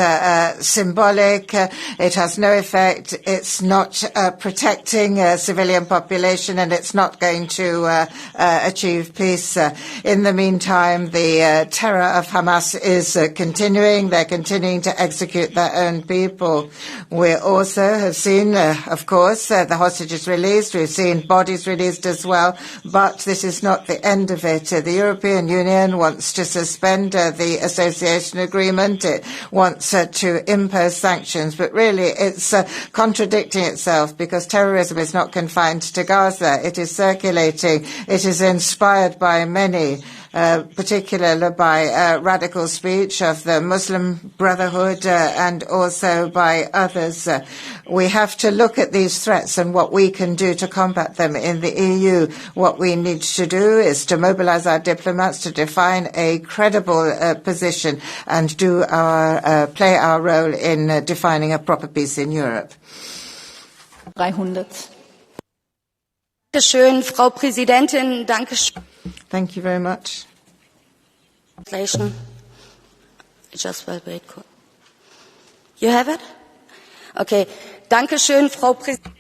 symbolic. It has no effect. It's not protecting a civilian population, and it's not going to achieve peace. In the meantime, the terror of Hamas is continuing. They're continuing to execute their own people. We also have seen, of course, the hostages released. We've seen bodies released as well. But this is not the end of it. The European Union wants to suspend the association agreement. It wants to impose sanctions. But really, it's contradicting itself, because terrorism is not confined to Gaza. It is circulating. It is inspired by many, particularly by radical speech of the Muslim Brotherhood and also by others. We have to look at these threats and what we can do to combat them in the EU. What we need to do is to mobilize our diplomats to define a credible position and play our role in defining a proper peace in Europe. 300. Dankeschön, Frau Präsidentin. Dankeschön. Thank you very much. Just wait. You have it? Okay. Dankeschön, Frau Präsidentin.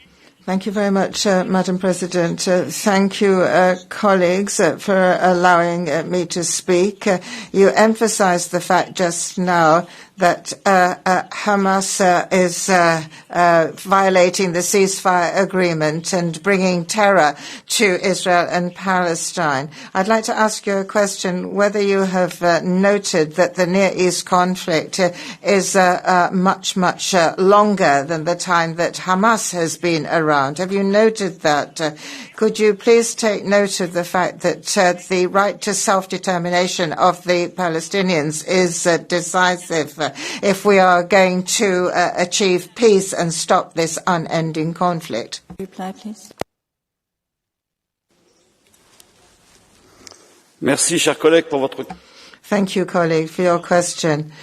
Thank you very much, Madam President. Thank you, colleagues, for allowing me to speak. You emphasized the fact just now that Hamas is violating the ceasefire agreement and bringing terror to Israel and Palestine. I'd like to ask you a question, whether you have noted that the Near East conflict is much longer than the time that Hamas has been around. Have you noted that? Could you please take note of the fact that the right to self-determination of the Palestinians is decisive if we are going to achieve peace and stop this unending conflict? Reply, please. Merci, cher collègue, pour votre... Thank you, colleague, for your question.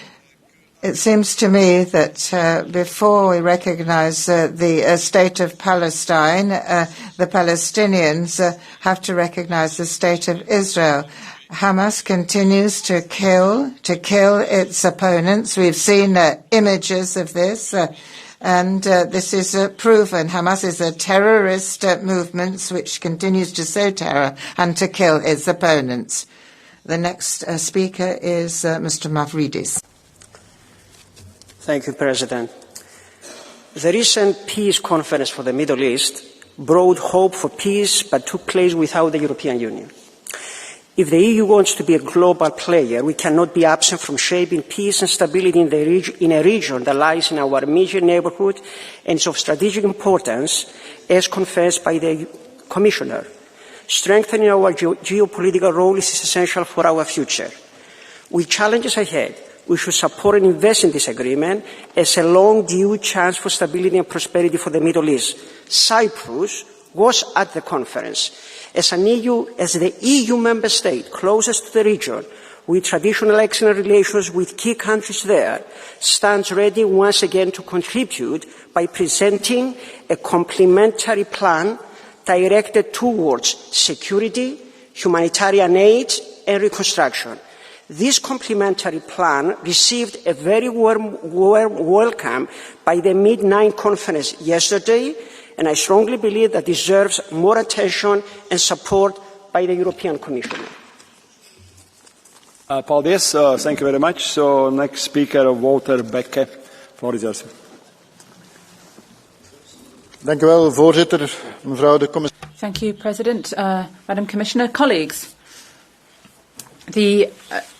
It seems to me that before we recognize the state of Palestine, the Palestinians have to recognize the state of Israel. Hamas continues to kill its opponents. We've seen images of this, and this is proven. Hamas is a terrorist movement which continues to sow terror and to kill its opponents. The next speaker is Mr. Mavridis. Thank you, President. The recent peace conference for the Middle East brought hope for peace, but took place without the European Union. If the EU wants to be a global player, we cannot be absent from shaping peace and stability in a region that lies in our immediate neighbourhood and is of strategic importance, as confessed by the Commissioner. Strengthening our geopolitical role is essential for our future. With challenges ahead, we should support and invest in this agreement as a long-due chance for stability and prosperity for the Middle East. Cyprus was at the conference. As the EU member state closest to the region, with traditional excellent relations with key countries there, stands ready once again to contribute by presenting a complementary plan directed towards security, humanitarian aid and reconstruction. This complementary plan received a very warm welcome by the Mid-9 conference yesterday, and I strongly believe that deserves more attention and support by the European Commission. Paldies. Thank you very much. So, next speaker, Walter Bekke. Floor is yours. Dank u wel, voorzitter, mevrouw de commissaris. Thank you, President, Madam Commissioner, colleagues. The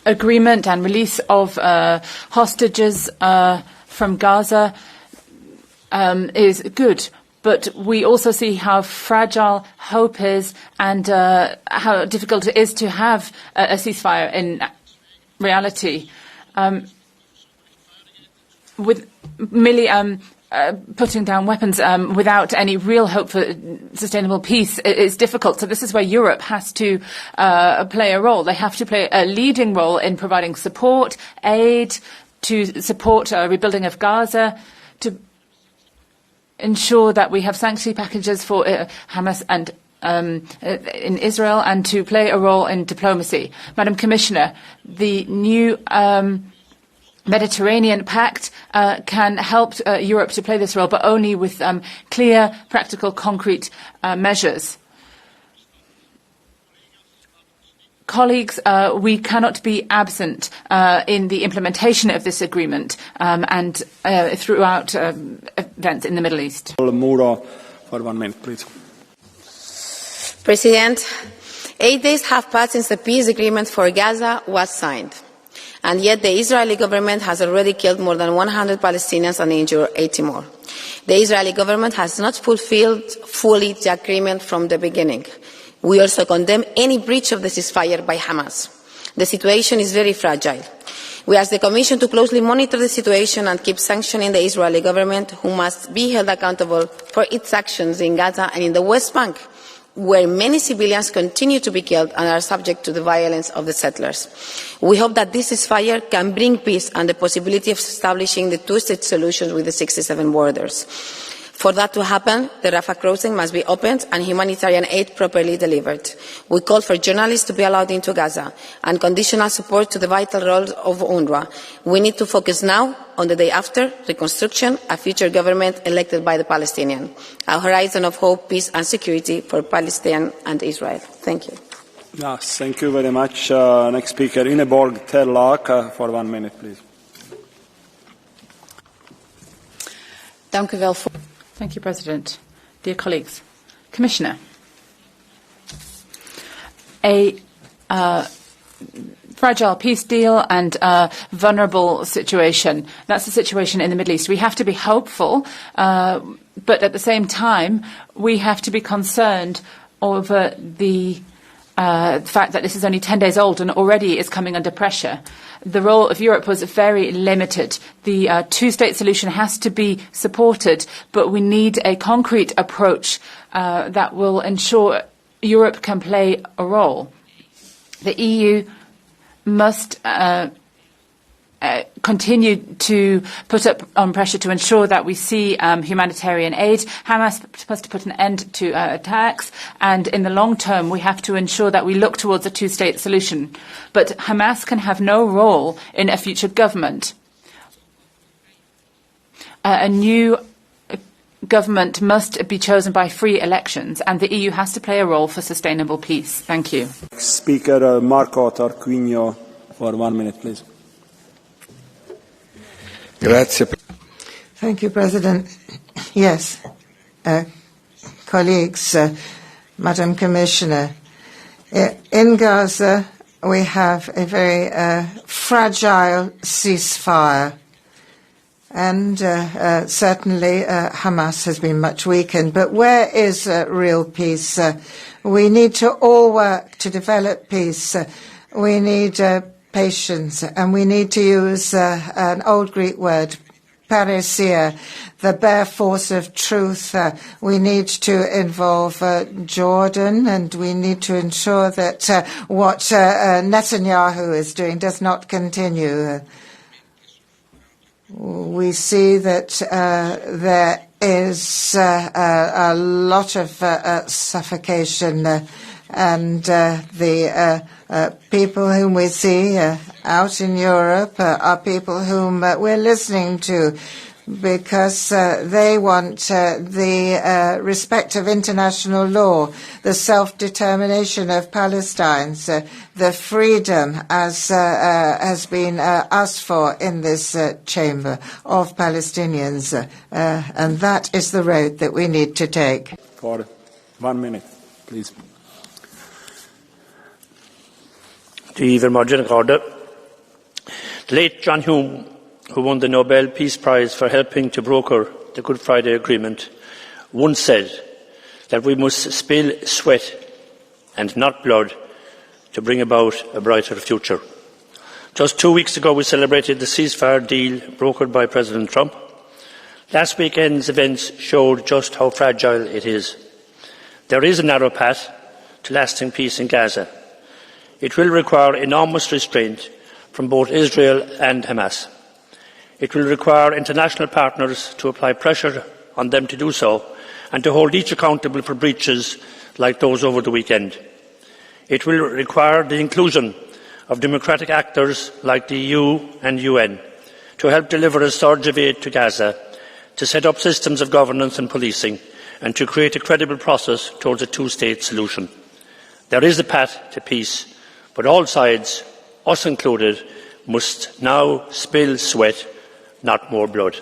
agreement and release of hostages from Gaza is good, but we also see how fragile hope is and how difficult it is to have a ceasefire in reality. With merely putting down weapons without any real hope for sustainable peace is difficult. So this is where Europe has to play a role. They have to play a leading role in providing support, aid, to support rebuilding of Gaza, to ensure that we have sanctuary packages for Hamas and in Israel, and to play a role in diplomacy. Madam Commissioner, the new Mediterranean Pact can help Europe to play this role, but only with clear, practical, concrete measures. Colleagues, we cannot be absent in the implementation of this agreement and throughout events in the Middle East. Muro, for 1 minute, please. President, 8 days have passed since the peace agreement for Gaza was signed. And yet the Israeli government has already killed more than 100 Palestinians and injured 80 more. The Israeli government has not fulfilled fully the agreement from the beginning. We also condemn any breach of the ceasefire by Hamas. The situation is very fragile. We ask the Commission to closely monitor the situation and keep sanctioning the Israeli government, who must be held accountable for its actions in Gaza and in the West Bank, where many civilians continue to be killed and are subject to the violence of the settlers. We hope that this ceasefire can bring peace and the possibility of establishing the two-state solution with the 67 borders. For that to happen, the Rafah crossing must be opened and humanitarian aid properly delivered. We call for journalists to be allowed into Gaza and conditional support to the vital role of UNRWA. We need to focus now on the day after reconstruction, a future government elected by the Palestinians, a horizon of hope, peace and security for Palestine and Israel. Thank you. Yes, thank you very much. Next speaker, Ingeborg Terlaak, for 1 minute, please. Thank you, President. Dear colleagues, Commissioner, a fragile peace deal and a vulnerable situation. That's the situation in the Middle East. We have to be hopeful, but at the same time, we have to be concerned over the fact that this is only 10 days old and already is coming under pressure. The role of Europe was very limited. The two-state solution has to be supported, but we need a concrete approach that will ensure Europe can play a role. The EU must continue to put up on pressure to ensure that we see humanitarian aid. Hamas must put an end to attacks, and in the long term we have to ensure that we look towards a two-state solution. But Hamas can have no role in a future government. A new government must be chosen by free elections, and the EU has to play a role for sustainable peace. Thank you. Speaker Marco Tarquinio, for 1 minute, please. Thank you, President. Yes, colleagues, Madam Commissioner, in Gaza we have a very fragile ceasefire, and certainly Hamas has been much weakened. But where is real peace? We need to all work to develop peace. We need patience, and we need to use an old Greek word, parousia, the bare force of truth. We need to involve Jordan, and we need to ensure that what Netanyahu is doing does not continue. We see that there is a lot of suffocation, and the people whom we see out in Europe are people whom we're listening to, because they want the respect of international law, the self-determination of Palestine, the freedom, as has been asked for in this chamber, of Palestinians. And that is the road that we need to take. For 1 minute, please. The late John Hume, who won the Nobel Peace Prize for helping to broker the Good Friday Agreement, once said that we must spill sweat and not blood to bring about a brighter future. Just 2 weeks ago we celebrated the ceasefire deal brokered by President Trump. Last weekend's events showed just how fragile it is. There is a narrow path to lasting peace in Gaza. It will require enormous restraint from both Israel and Hamas. It will require international partners to apply pressure on them to do so, and to hold each accountable for breaches like those over the weekend. It will require the inclusion of democratic actors like the EU and UN to help deliver a surge of aid to Gaza, to set up systems of governance and policing, and to create a credible process towards a two-state solution. There is a path to peace, but all sides, us included, must now spill sweat, not more blood.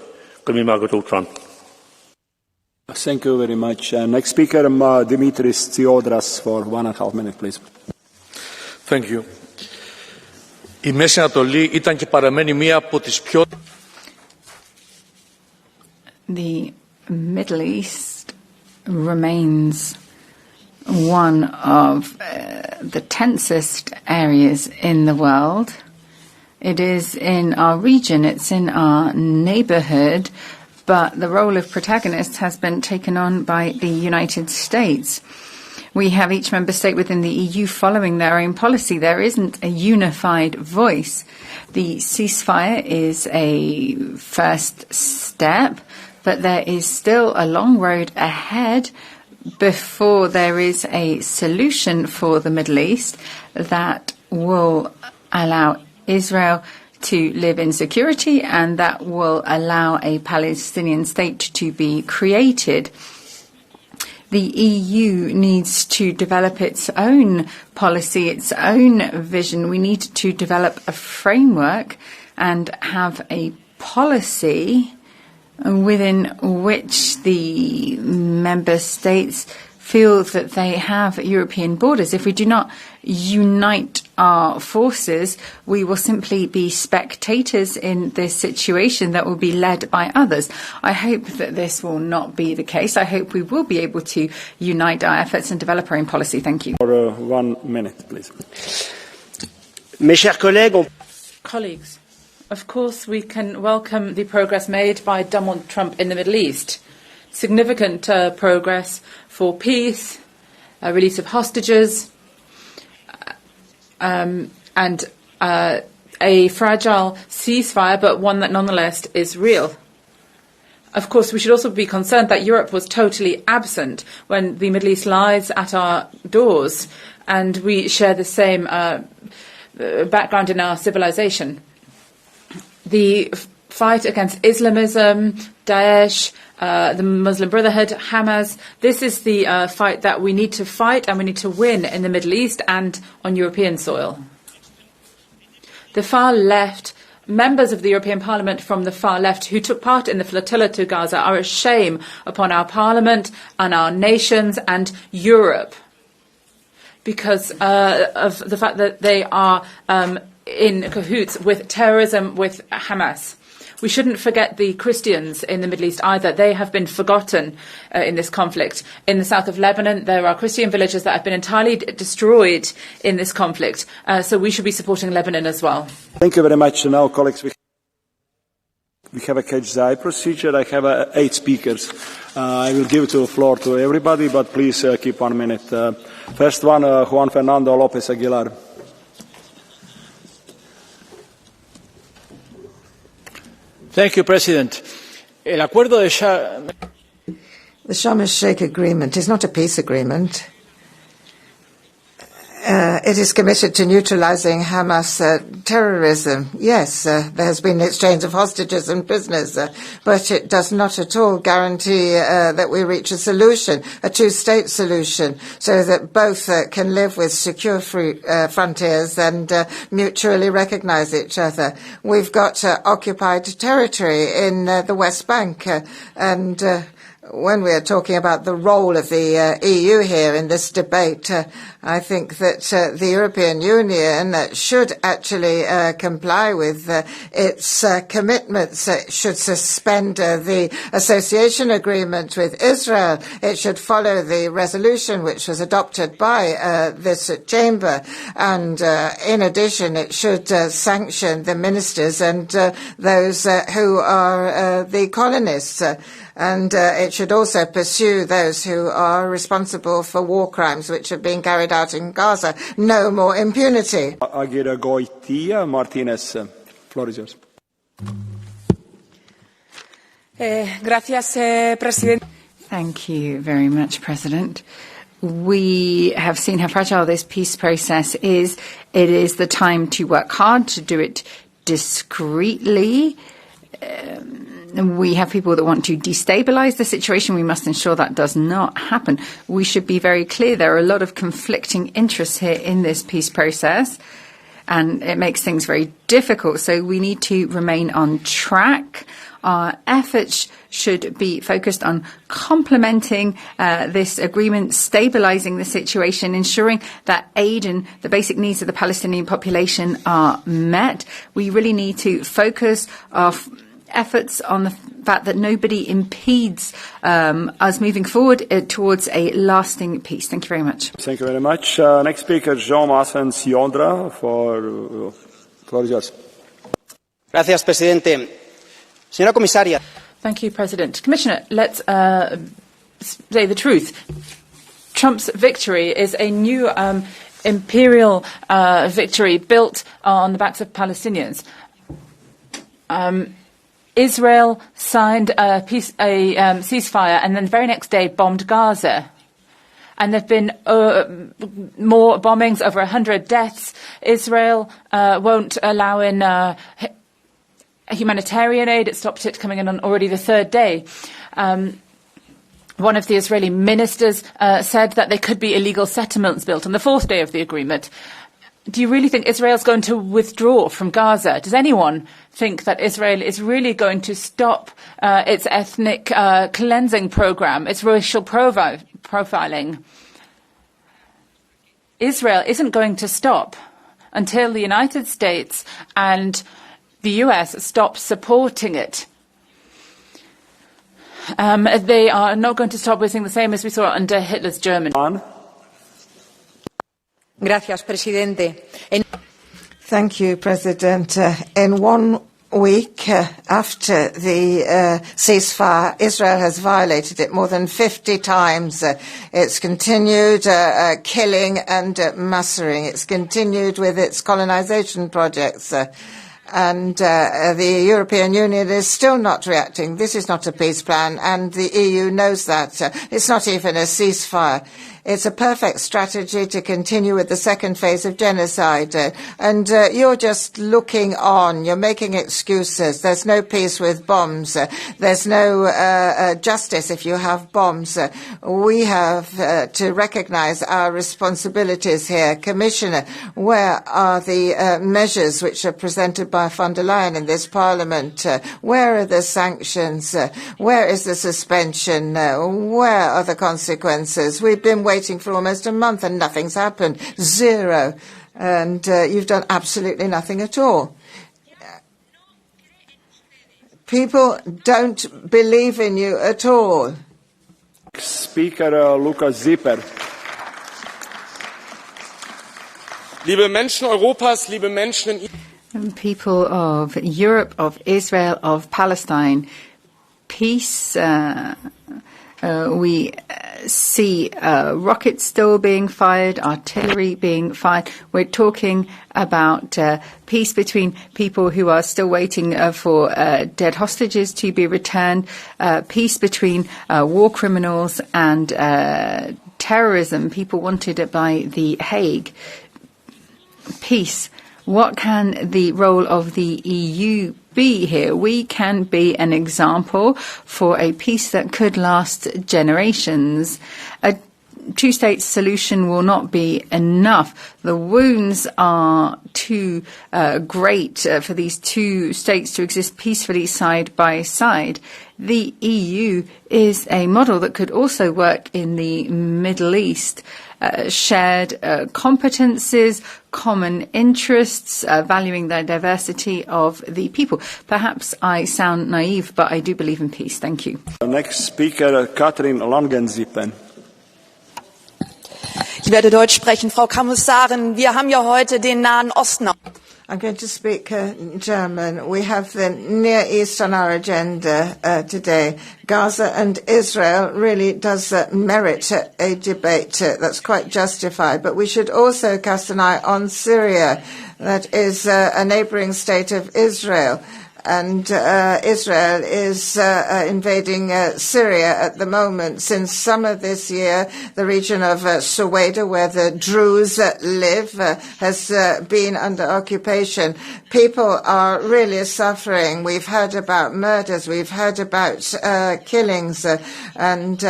Thank you very much. Next speaker, Dimitris Tsiodras, for 1.5 minutes, please. Thank you. Η Μέση Ανατολή ήταν και παραμένει μία από τις πιο... The Middle East remains one of the tensest areas in the world, It is in our region, it's in our neighbourhood, but the role of protagonist has been taken on by the United States. We have each member state within the EU following their own policy. There isn't a unified voice. The ceasefire is a first step, but there is still a long road ahead before there is a solution for the Middle East that will allow Israel to live in security and that will allow a Palestinian state to be created. The EU needs to develop its own policy, its own vision. We need to develop a framework and have a policy within which the member states feel that they have European borders. If we do not unite our forces, we will simply be spectators in this situation that will be led by others. I hope that this will not be the case. I hope we will be able to unite our efforts and develop our own policy. Thank you. For 1 minute, please. Mes chers collègues, Colleagues, of course we can welcome the progress made by Donald Trump in the Middle East. Significant progress for peace, release of hostages, and a fragile ceasefire, but one that nonetheless is real. Of course, we should also be concerned that Europe was totally absent when the Middle East lies at our doors, and we share the same background in our civilization. The fight against Islamism, Daesh, the Muslim Brotherhood, Hamas. This is the fight that we need to fight and we need to win in the Middle East and on European soil. The far left, members of the European Parliament from the far left who took part in the flotilla to Gaza are a shame upon our Parliament and our nations and Europe because of the fact that they are in cahoots with terrorism, with Hamas. We shouldn't forget the Christians in the Middle East either. They have been forgotten in this conflict. In the south of Lebanon, there are Christian villages that have been entirely destroyed in this conflict. So we should be supporting Lebanon as well. Thank you very much. Now, colleagues, we have a catch-the-eye procedure. I have 8 speakers. I will give the floor to everybody, but please keep 1 minute. First one, Juan Fernando López Aguilar. Thank you, President. The Sharm el-Sheikh agreement is not a peace agreement. It is committed to neutralizing Hamas terrorism. Yes, there has been an exchange of hostages and prisoners, but it does not at all guarantee that we reach a solution, a two-state solution, so that both can live with secure frontiers and mutually recognize each other. We've got occupied territory in the West Bank, and when we are talking about the role of the EU here in this debate, I think that the European Union should actually comply with its commitments. It should suspend the association agreement with Israel. It should follow the resolution which was adopted by this chamber. And in addition, it should sanction the ministers and those who are the colonists. And it should also pursue those who are responsible for war crimes which have been carried out in Gaza. No more impunity. Aguirre Goitia Martinez, floor is yours. Gracias, President. Thank you very much, President. We have seen how fragile this peace process is. It is the time to work hard, to do it discreetly. We have people that want to destabilize the situation. We must ensure that does not happen. We should be very clear. There are a lot of conflicting interests here in this peace process, and it makes things very difficult. So we need to remain on track. Our efforts should be focused on complementing this agreement, stabilizing the situation, ensuring that aid and the basic needs of the Palestinian population are met. We really need to focus our efforts on the fact that nobody impedes us moving forward towards a lasting peace. Thank you very much. Thank you very much. Next speaker, Jean-Marcin Siondra, for floor is yours. Gracias, presidente. Señora comisaria. Thank you, President. Commissioner, let's say the truth. Trump's victory is a new imperial victory built on the backs of Palestinians. Israel signed a ceasefire and then the very next day bombed Gaza. And there have been more bombings, over 100 deaths. Israel won't allow in humanitarian aid. It stopped it coming in on already the third day. One of the Israeli ministers said that there could be illegal settlements built on the fourth day of the agreement. Do you really think Israel's going to withdraw from Gaza? Does anyone think that Israel is really going to stop its ethnic cleansing program, its racial profiling? Israel isn't going to stop until the United States and the US stop supporting it. They are not going to stop doing the same as we saw under Hitler's Germany. Gracias, presidente. Thank you, President. In 1 week after the ceasefire, Israel has violated it more than 50 times. It's continued killing and massacring. It's continued with its colonization projects. And the European Union is still not reacting. This is not a peace plan, and the EU knows that. It's not even a ceasefire. It's a perfect strategy to continue with the second phase of genocide. And you're just looking on. You're making excuses. There's no peace with bombs. There's no justice if you have bombs. We have to recognize our responsibilities here. Commissioner, where are the measures which are presented by von der Leyen in this parliament? Where are the sanctions? Where is the suspension? Where are the consequences? We've been waiting for almost a month and nothing's happened. Zero. And you've done absolutely nothing at all. People don't believe in you at all. Speaker Lucas Zipper. Liebe Menschen Europas, liebe Menschen in People of Europe, of Israel, of Palestine, peace. We see rockets still being fired, artillery being fired. We're talking about peace between people who are still waiting for dead hostages to be returned, peace between war criminals and terrorism, people wanted by The Hague. Peace. What can the role of the EU be here? We can be an example for a peace that could last generations. A two-state solution will not be enough. The wounds are too great for these two states to exist peacefully side by side. The EU is a model that could also work in the Middle East. Shared competences, common interests, valuing the diversity of the people. Perhaps I sound naive, but I do believe in peace. Thank you. Next speaker, Katrin Langenzipen. Ich werde Deutsch sprechen. Frau Kommissarin, wir haben ja heute den Nahen Osten. I'm going to speak German. We have the Near East on our agenda today. Gaza and Israel really does merit a debate that's quite justified. But we should also cast an eye on Syria, that is a neighboring state of Israel. And Israel is invading Syria at the moment. Since summer this year, the region of Soweto, where the Druze live, has been under occupation. People are really suffering. We've heard about murders. We've heard about killings. And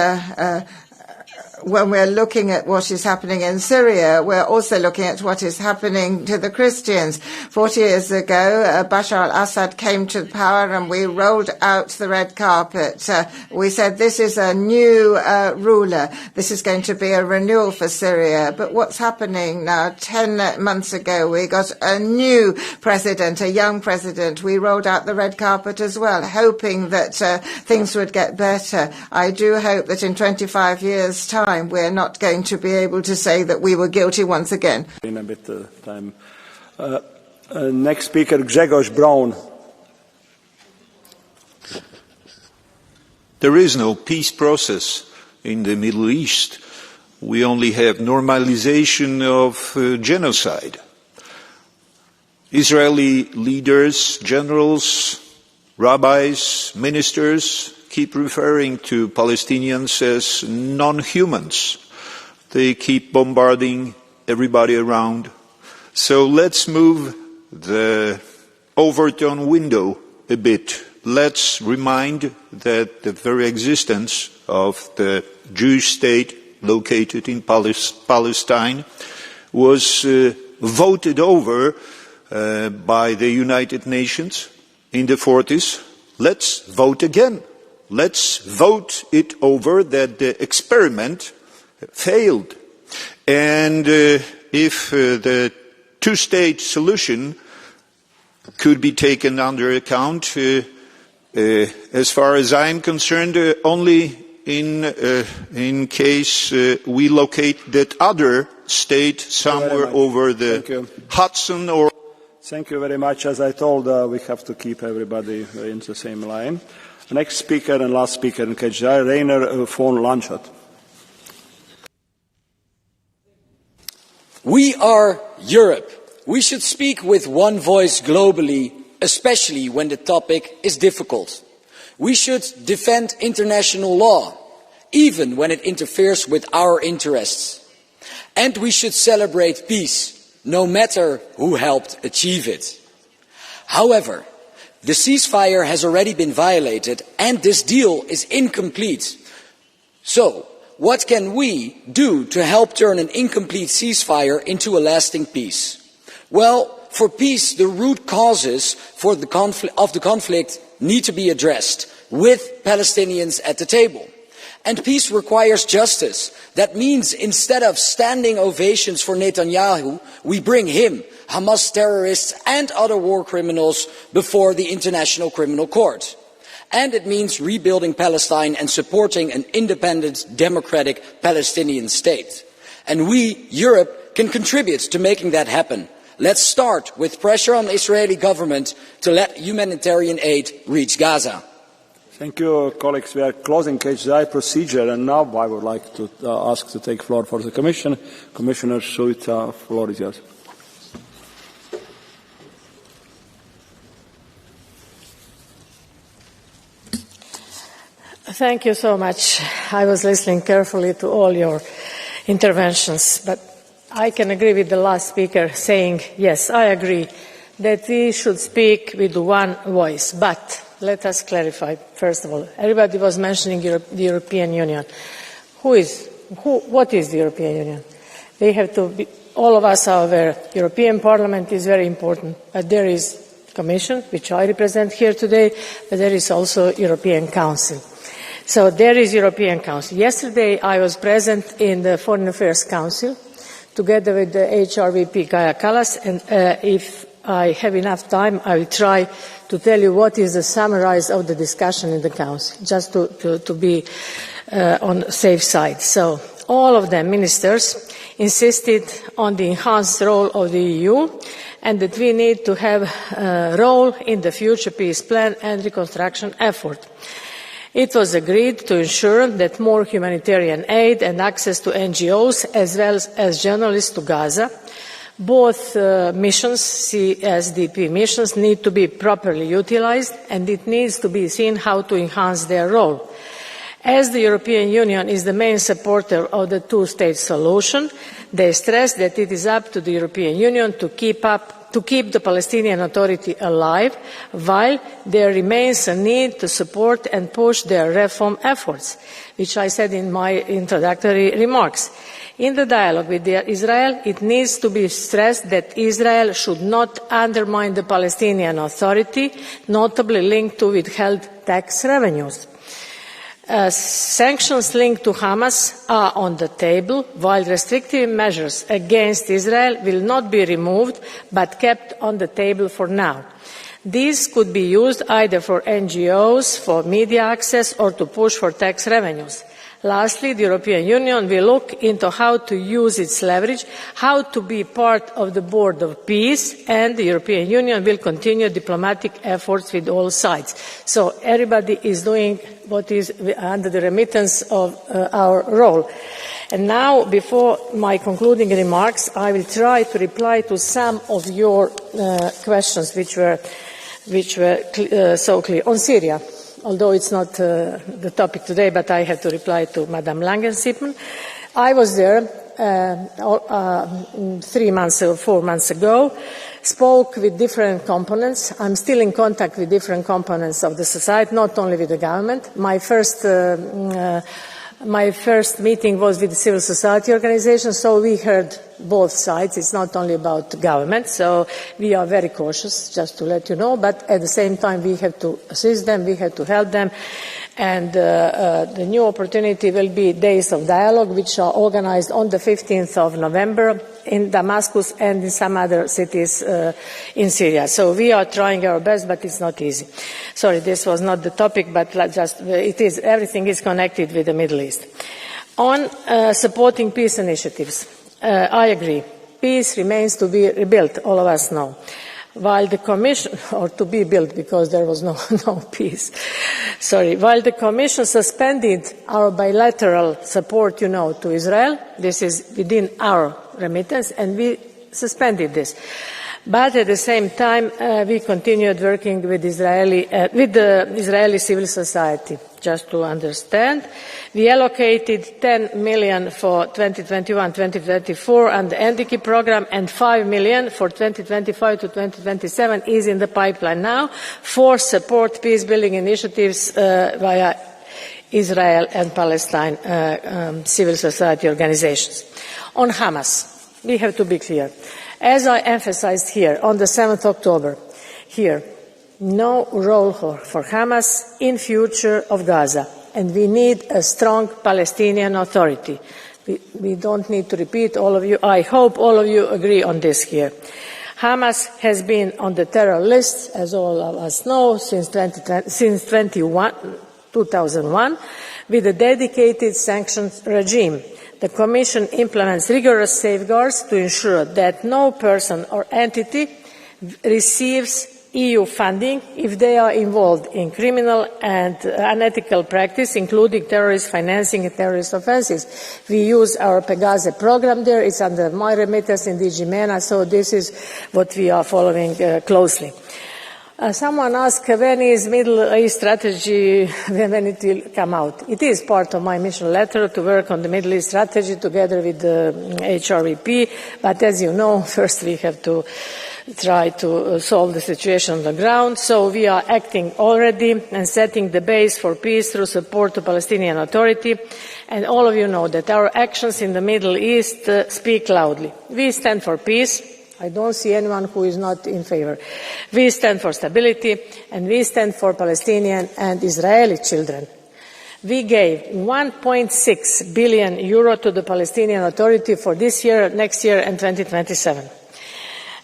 when we're looking at what is happening in Syria, we're also looking at what is happening to the Christians. 40 years ago, Bashar al-Assad came to power and we rolled out the red carpet. We said this is a new ruler. This is going to be a renewal for Syria. But what's happening now? 10 months ago, we got a new president, a young president. We rolled out the red carpet as well, hoping that things would get better. I do hope that in 25 years' time, we're not going to be able to say that we were guilty once again. In a bit time. Next speaker, Grzegorz Braun. There is no peace process in the Middle East. We only have normalization of genocide. Israeli leaders, generals, rabbis, ministers keep referring to Palestinians as non-humans. They keep bombarding everybody around. So let's move the Overton window a bit. Let's remind that the very existence of the Jewish state located in Palestine was voted over by the United Nations in the 40s. Let's vote again. Let's vote it over that the experiment failed. And if the two-state solution could be taken under account, as far as I'm concerned, only in case we locate that other state somewhere over the Hudson or... Thank you very much. As I told, we have to keep everybody in the same line. Next speaker and last speaker in KGI, Rainer von Landshut. We are Europe. We should speak with one voice globally, especially when the topic is difficult. We should defend international law, even when it interferes with our interests. And we should celebrate peace, no matter who helped achieve it. However, the ceasefire has already been violated and this deal is incomplete. So, what can we do to help turn an incomplete ceasefire into a lasting peace? Well, for peace, the root causes of the conflict need to be addressed with Palestinians at the table. And peace requires justice. That means instead of standing ovations for Netanyahu, we bring him, Hamas terrorists and other war criminals before the International Criminal Court. And it means rebuilding Palestine and supporting an independent, democratic Palestinian state. And we, Europe, can contribute to making that happen. Let's start with pressure on the Israeli government to let humanitarian aid reach Gaza. Thank you, colleagues. We are closing KHDI procedure, and now I would like to ask to take floor for the Commission. Commissioner Šuica, floor is yours. Thank you so much. I was listening carefully to all your interventions, but I can agree with the last speaker saying, yes, I agree that we should speak with one voice, but let us clarify, first of all. Everybody was mentioning the European Union. What is the European Union? They have to be, all of us are aware, European Parliament is very important, but there is Commission, which I represent here today, but there is also European Council. So there is European Council. Yesterday I was present in the Foreign Affairs Council, together with the HRVP Kaja Kallas, and if I have enough time, I will try to tell you what is the summary of the discussion in the Council, just to be on the safe side. So all of the ministers insisted on the enhanced role of the EU and that we need to have a role in the future peace plan and reconstruction effort. It was agreed to ensure that more humanitarian aid and access to NGOs as well as journalists to Gaza. Both missions, CSDP missions, need to be properly utilised, and it needs to be seen how to enhance their role. As the European Union is the main supporter of the two-state solution, they stress that it is up to the European Union to keep the Palestinian Authority alive, while there remains a need to support and push their reform efforts, which I said in my introductory remarks. In the dialogue with Israel, it needs to be stressed that Israel should not undermine the Palestinian Authority, notably linked to withheld tax revenues. Sanctions linked to Hamas are on the table, while restrictive measures against Israel will not be removed but kept on the table for now. These could be used either for NGOs, for media access, or to push for tax revenues. Lastly, the European Union will look into how to use its leverage, how to be part of the board of peace, and the European Union will continue diplomatic efforts with all sides. So everybody is doing what is under the remittance of our role. And now, before my concluding remarks, I will try to reply to some of your questions which were so clear. On Syria, although it's not the topic today, but I have to reply to Madam Langensippen. I was there 4 months ago, spoke with different components. I'm still in contact with different components of the society, not only with the government. My first meeting was with the civil society organizations, so we heard both sides. It's not only about the government, so we are very cautious, just to let you know, but at the same time we have to assist them, we have to help them, and the new opportunity will be days of dialogue, which are organized on the 15th of November in Damascus and in some other cities in Syria. So we are trying our best, but it's not easy. Sorry, this was not the topic, but everything is connected with the Middle East. On supporting peace initiatives, I agree. Peace remains to be rebuilt, all of us know. While the Commission, or to be built because there was no peace, while the Commission suspended our bilateral support, to Israel, this is within our remittance, and we suspended this. But at the same time, we continued working with the Israeli civil society. Just to understand, we allocated 10 million for 2021-2024 and the NDK program, and 5 million for 2025 to 2027 is in the pipeline now for support peace-building initiatives via Israel and Palestine civil society organizations. On Hamas, we have to be clear. As I emphasized here on the 7th October, no role for Hamas in future of Gaza, and we need a strong Palestinian Authority. We don't need to repeat, all of you. I hope all of you agree on this here. Hamas has been on the terror list, as all of us know, since 2001, with a dedicated sanctions regime. The Commission implements rigorous safeguards to ensure that no person or entity receives EU funding if they are involved in criminal and unethical practice, including terrorist financing and terrorist offences. We use our Pegasus program there. It's under my remittance in DG MENA, so this is what we are following closely. Someone asked when is Middle East strategy, when it will come out. It is part of my mission letter to work on the Middle East strategy together with the HRVP, but as you know, first we have to try to solve the situation on the ground. So we are acting already and setting the base for peace through support to Palestinian Authority. And all of you know that our actions in the Middle East speak loudly. We stand for peace. I don't see anyone who is not in favor. We stand for stability, and we stand for Palestinian and Israeli children. We gave 1.6 billion euro to the Palestinian Authority for this year, next year, and 2027.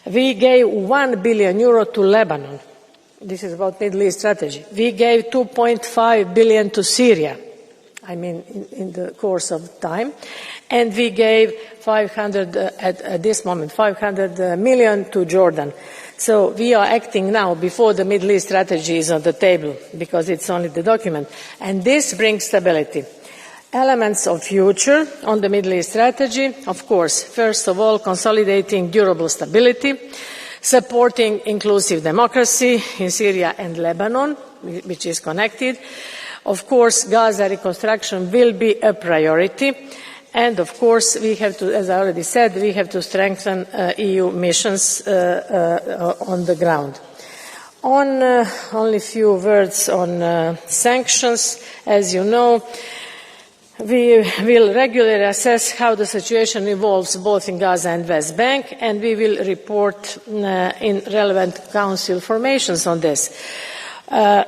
We gave 1 billion euro to Lebanon. This is about Middle East strategy. We gave 2.5 billion to Syria, in the course of time. And we gave 500 million to Jordan. So we are acting now before the Middle East strategy is on the table, because it's only the document. And this brings stability. Elements of future on the Middle East strategy, of course, first of all, consolidating durable stability, supporting inclusive democracy in Syria and Lebanon, which is connected. Of course, Gaza reconstruction will be a priority. And of course, we have to, as I already said, we have to strengthen EU missions on the ground. Only a few words on sanctions. As you know, we will regularly assess how the situation evolves both in Gaza and West Bank, and we will report in relevant Council formations on this.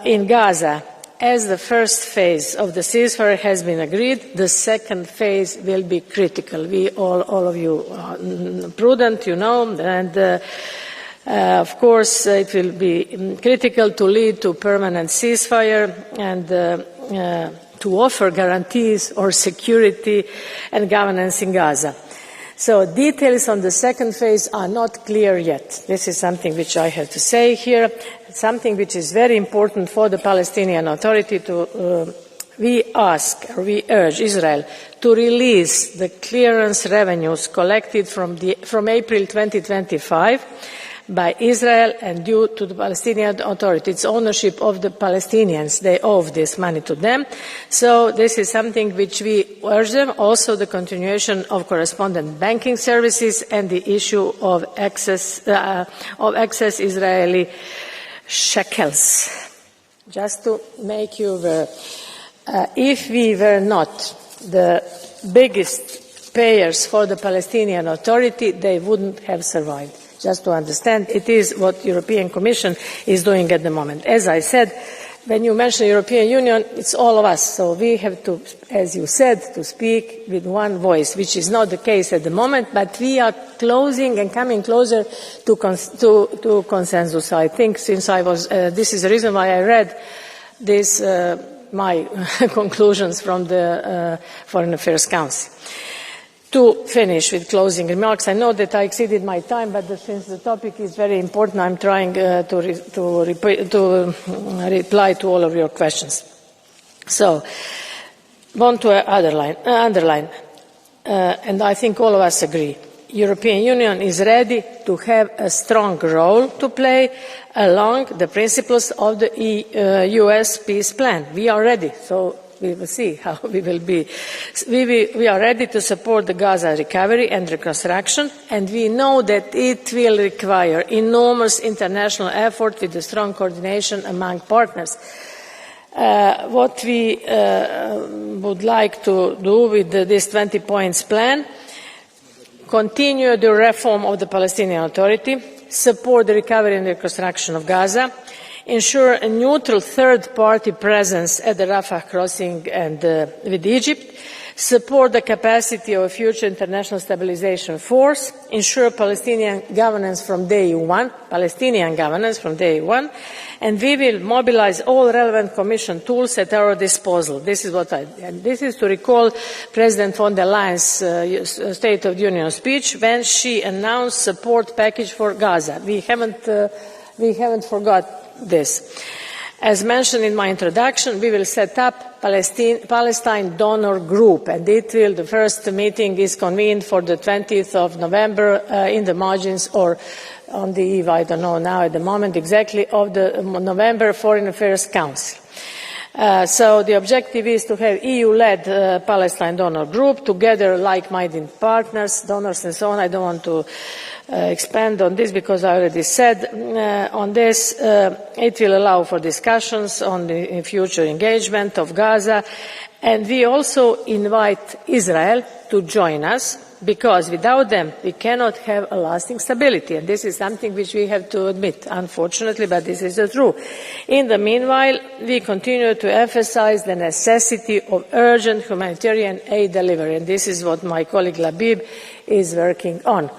In Gaza, as the first phase of the ceasefire has been agreed, the second phase will be critical. All of you are prudent, you know, and of course it will be critical to lead to permanent ceasefire and to offer guarantees or security and governance in Gaza. So details on the second phase are not clear yet. This is something which I have to say here, something which is very important for the Palestinian Authority to we urge Israel to release the clearance revenues collected from April 2025 by Israel and due to the Palestinian Authority. It's ownership of the Palestinians. They owe this money to them. So this is something which we urge them. Also the continuation of correspondent banking services and the issue of excess Israeli shekels. Just to make you aware, if we were not the biggest payers for the Palestinian Authority, they wouldn't have survived. Just to understand, it is what the European Commission is doing at the moment. As I said, when you mention the European Union, it's all of us. So we have to, as you said, to speak with one voice, which is not the case at the moment, but we are closing and coming closer to consensus. I think since I was, this is the reason why I read this, my conclusions from the Foreign Affairs Council. To finish with closing remarks, I know that I exceeded my time, but since the topic is very important, I'm trying to reply to all of your questions. So, want to underline, and I think all of us agree, European Union is ready to have a strong role to play along the principles of the US peace plan. We are ready, so we will see how we will be. We are ready to support the Gaza recovery and reconstruction, and we know that it will require enormous international effort with a strong coordination among partners. What we would like to do with this 20 points plan: continue the reform of the Palestinian Authority, support the recovery and reconstruction of Gaza, ensure a neutral third-party presence at the Rafah crossing and with Egypt, support the capacity of a future international stabilization force, ensure Palestinian governance from day one, and we will mobilize all relevant Commission tools at our disposal. This is and this is to recall President von der Leyen's State of the Union speech when she announced support package for Gaza. We haven't forgot this. As mentioned in my introduction, we will set up Palestine donor group, and the first meeting is convened for the 20th of November in the margins or on the eve, I don't know now at the moment exactly, of the November Foreign Affairs Council. So the objective is to have EU-led Palestine donor group together like-minded partners, donors and so on. I don't want to expand on this because I already said on this. It will allow for discussions on the future engagement of Gaza, and we also invite Israel to join us, because without them we cannot have a lasting stability, and this is something which we have to admit, unfortunately, but this is the truth. In the meanwhile, we continue to emphasize the necessity of urgent humanitarian aid delivery, and this is what my colleague Labib is working on.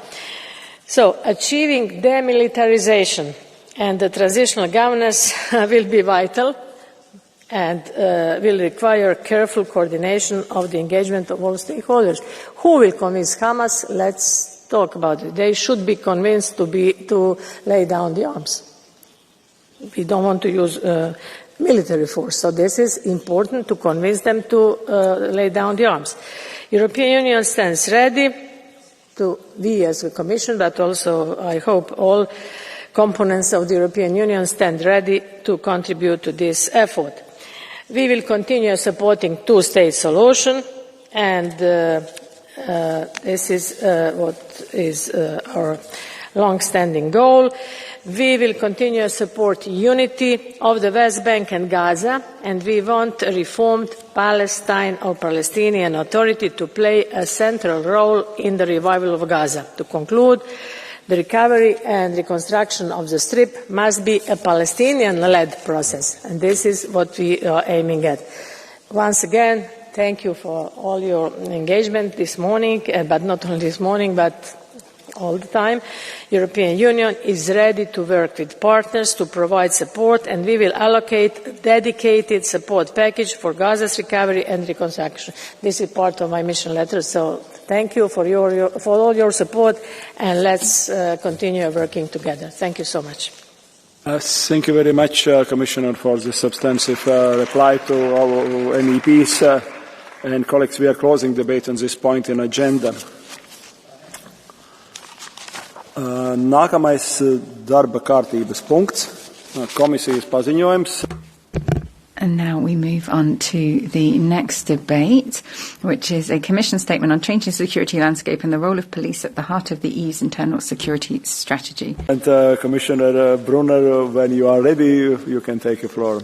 So, achieving demilitarization and the transitional governance will be vital and will require careful coordination of the engagement of all stakeholders. Who will convince Hamas? Let's talk about it. They should be convinced to lay down the arms. We don't want to use military force, so this is important to convince them to lay down the arms. European Union stands ready we as a Commission, but also I hope all components of the European Union stand ready to contribute to this effort. We will continue supporting two-state solution, and this is what is our long-standing goal. We will continue to support unity of the West Bank and Gaza, and we want a reformed Palestine or Palestinian Authority to play a central role in the revival of Gaza. To conclude, the recovery and reconstruction of the Strip must be a Palestinian-led process, and this is what we are aiming at. Once again, thank you for all your engagement this morning, but not only this morning, but all the time. The European Union is ready to work with partners to provide support, and we will allocate a dedicated support package for Gaza's recovery and reconstruction. This is part of my mission letter, so thank you for all your support, and let's continue working together. Thank you so much. Thank you very much, Commissioner, for the substantive reply to our MEPs. And colleagues, we are closing debate on this point in agenda. Nākamais darba kārtības punkts, komisijas paziņojums. And now we move on to the next debate, which is a Commission statement on changing security landscape and the role of police at the heart of the EU's internal security strategy. And Commissioner Brunner, when you are ready, you can take the floor.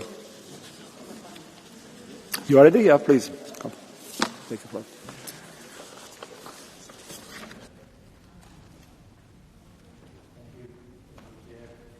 You are ready? Yeah, please. Come. Take the floor.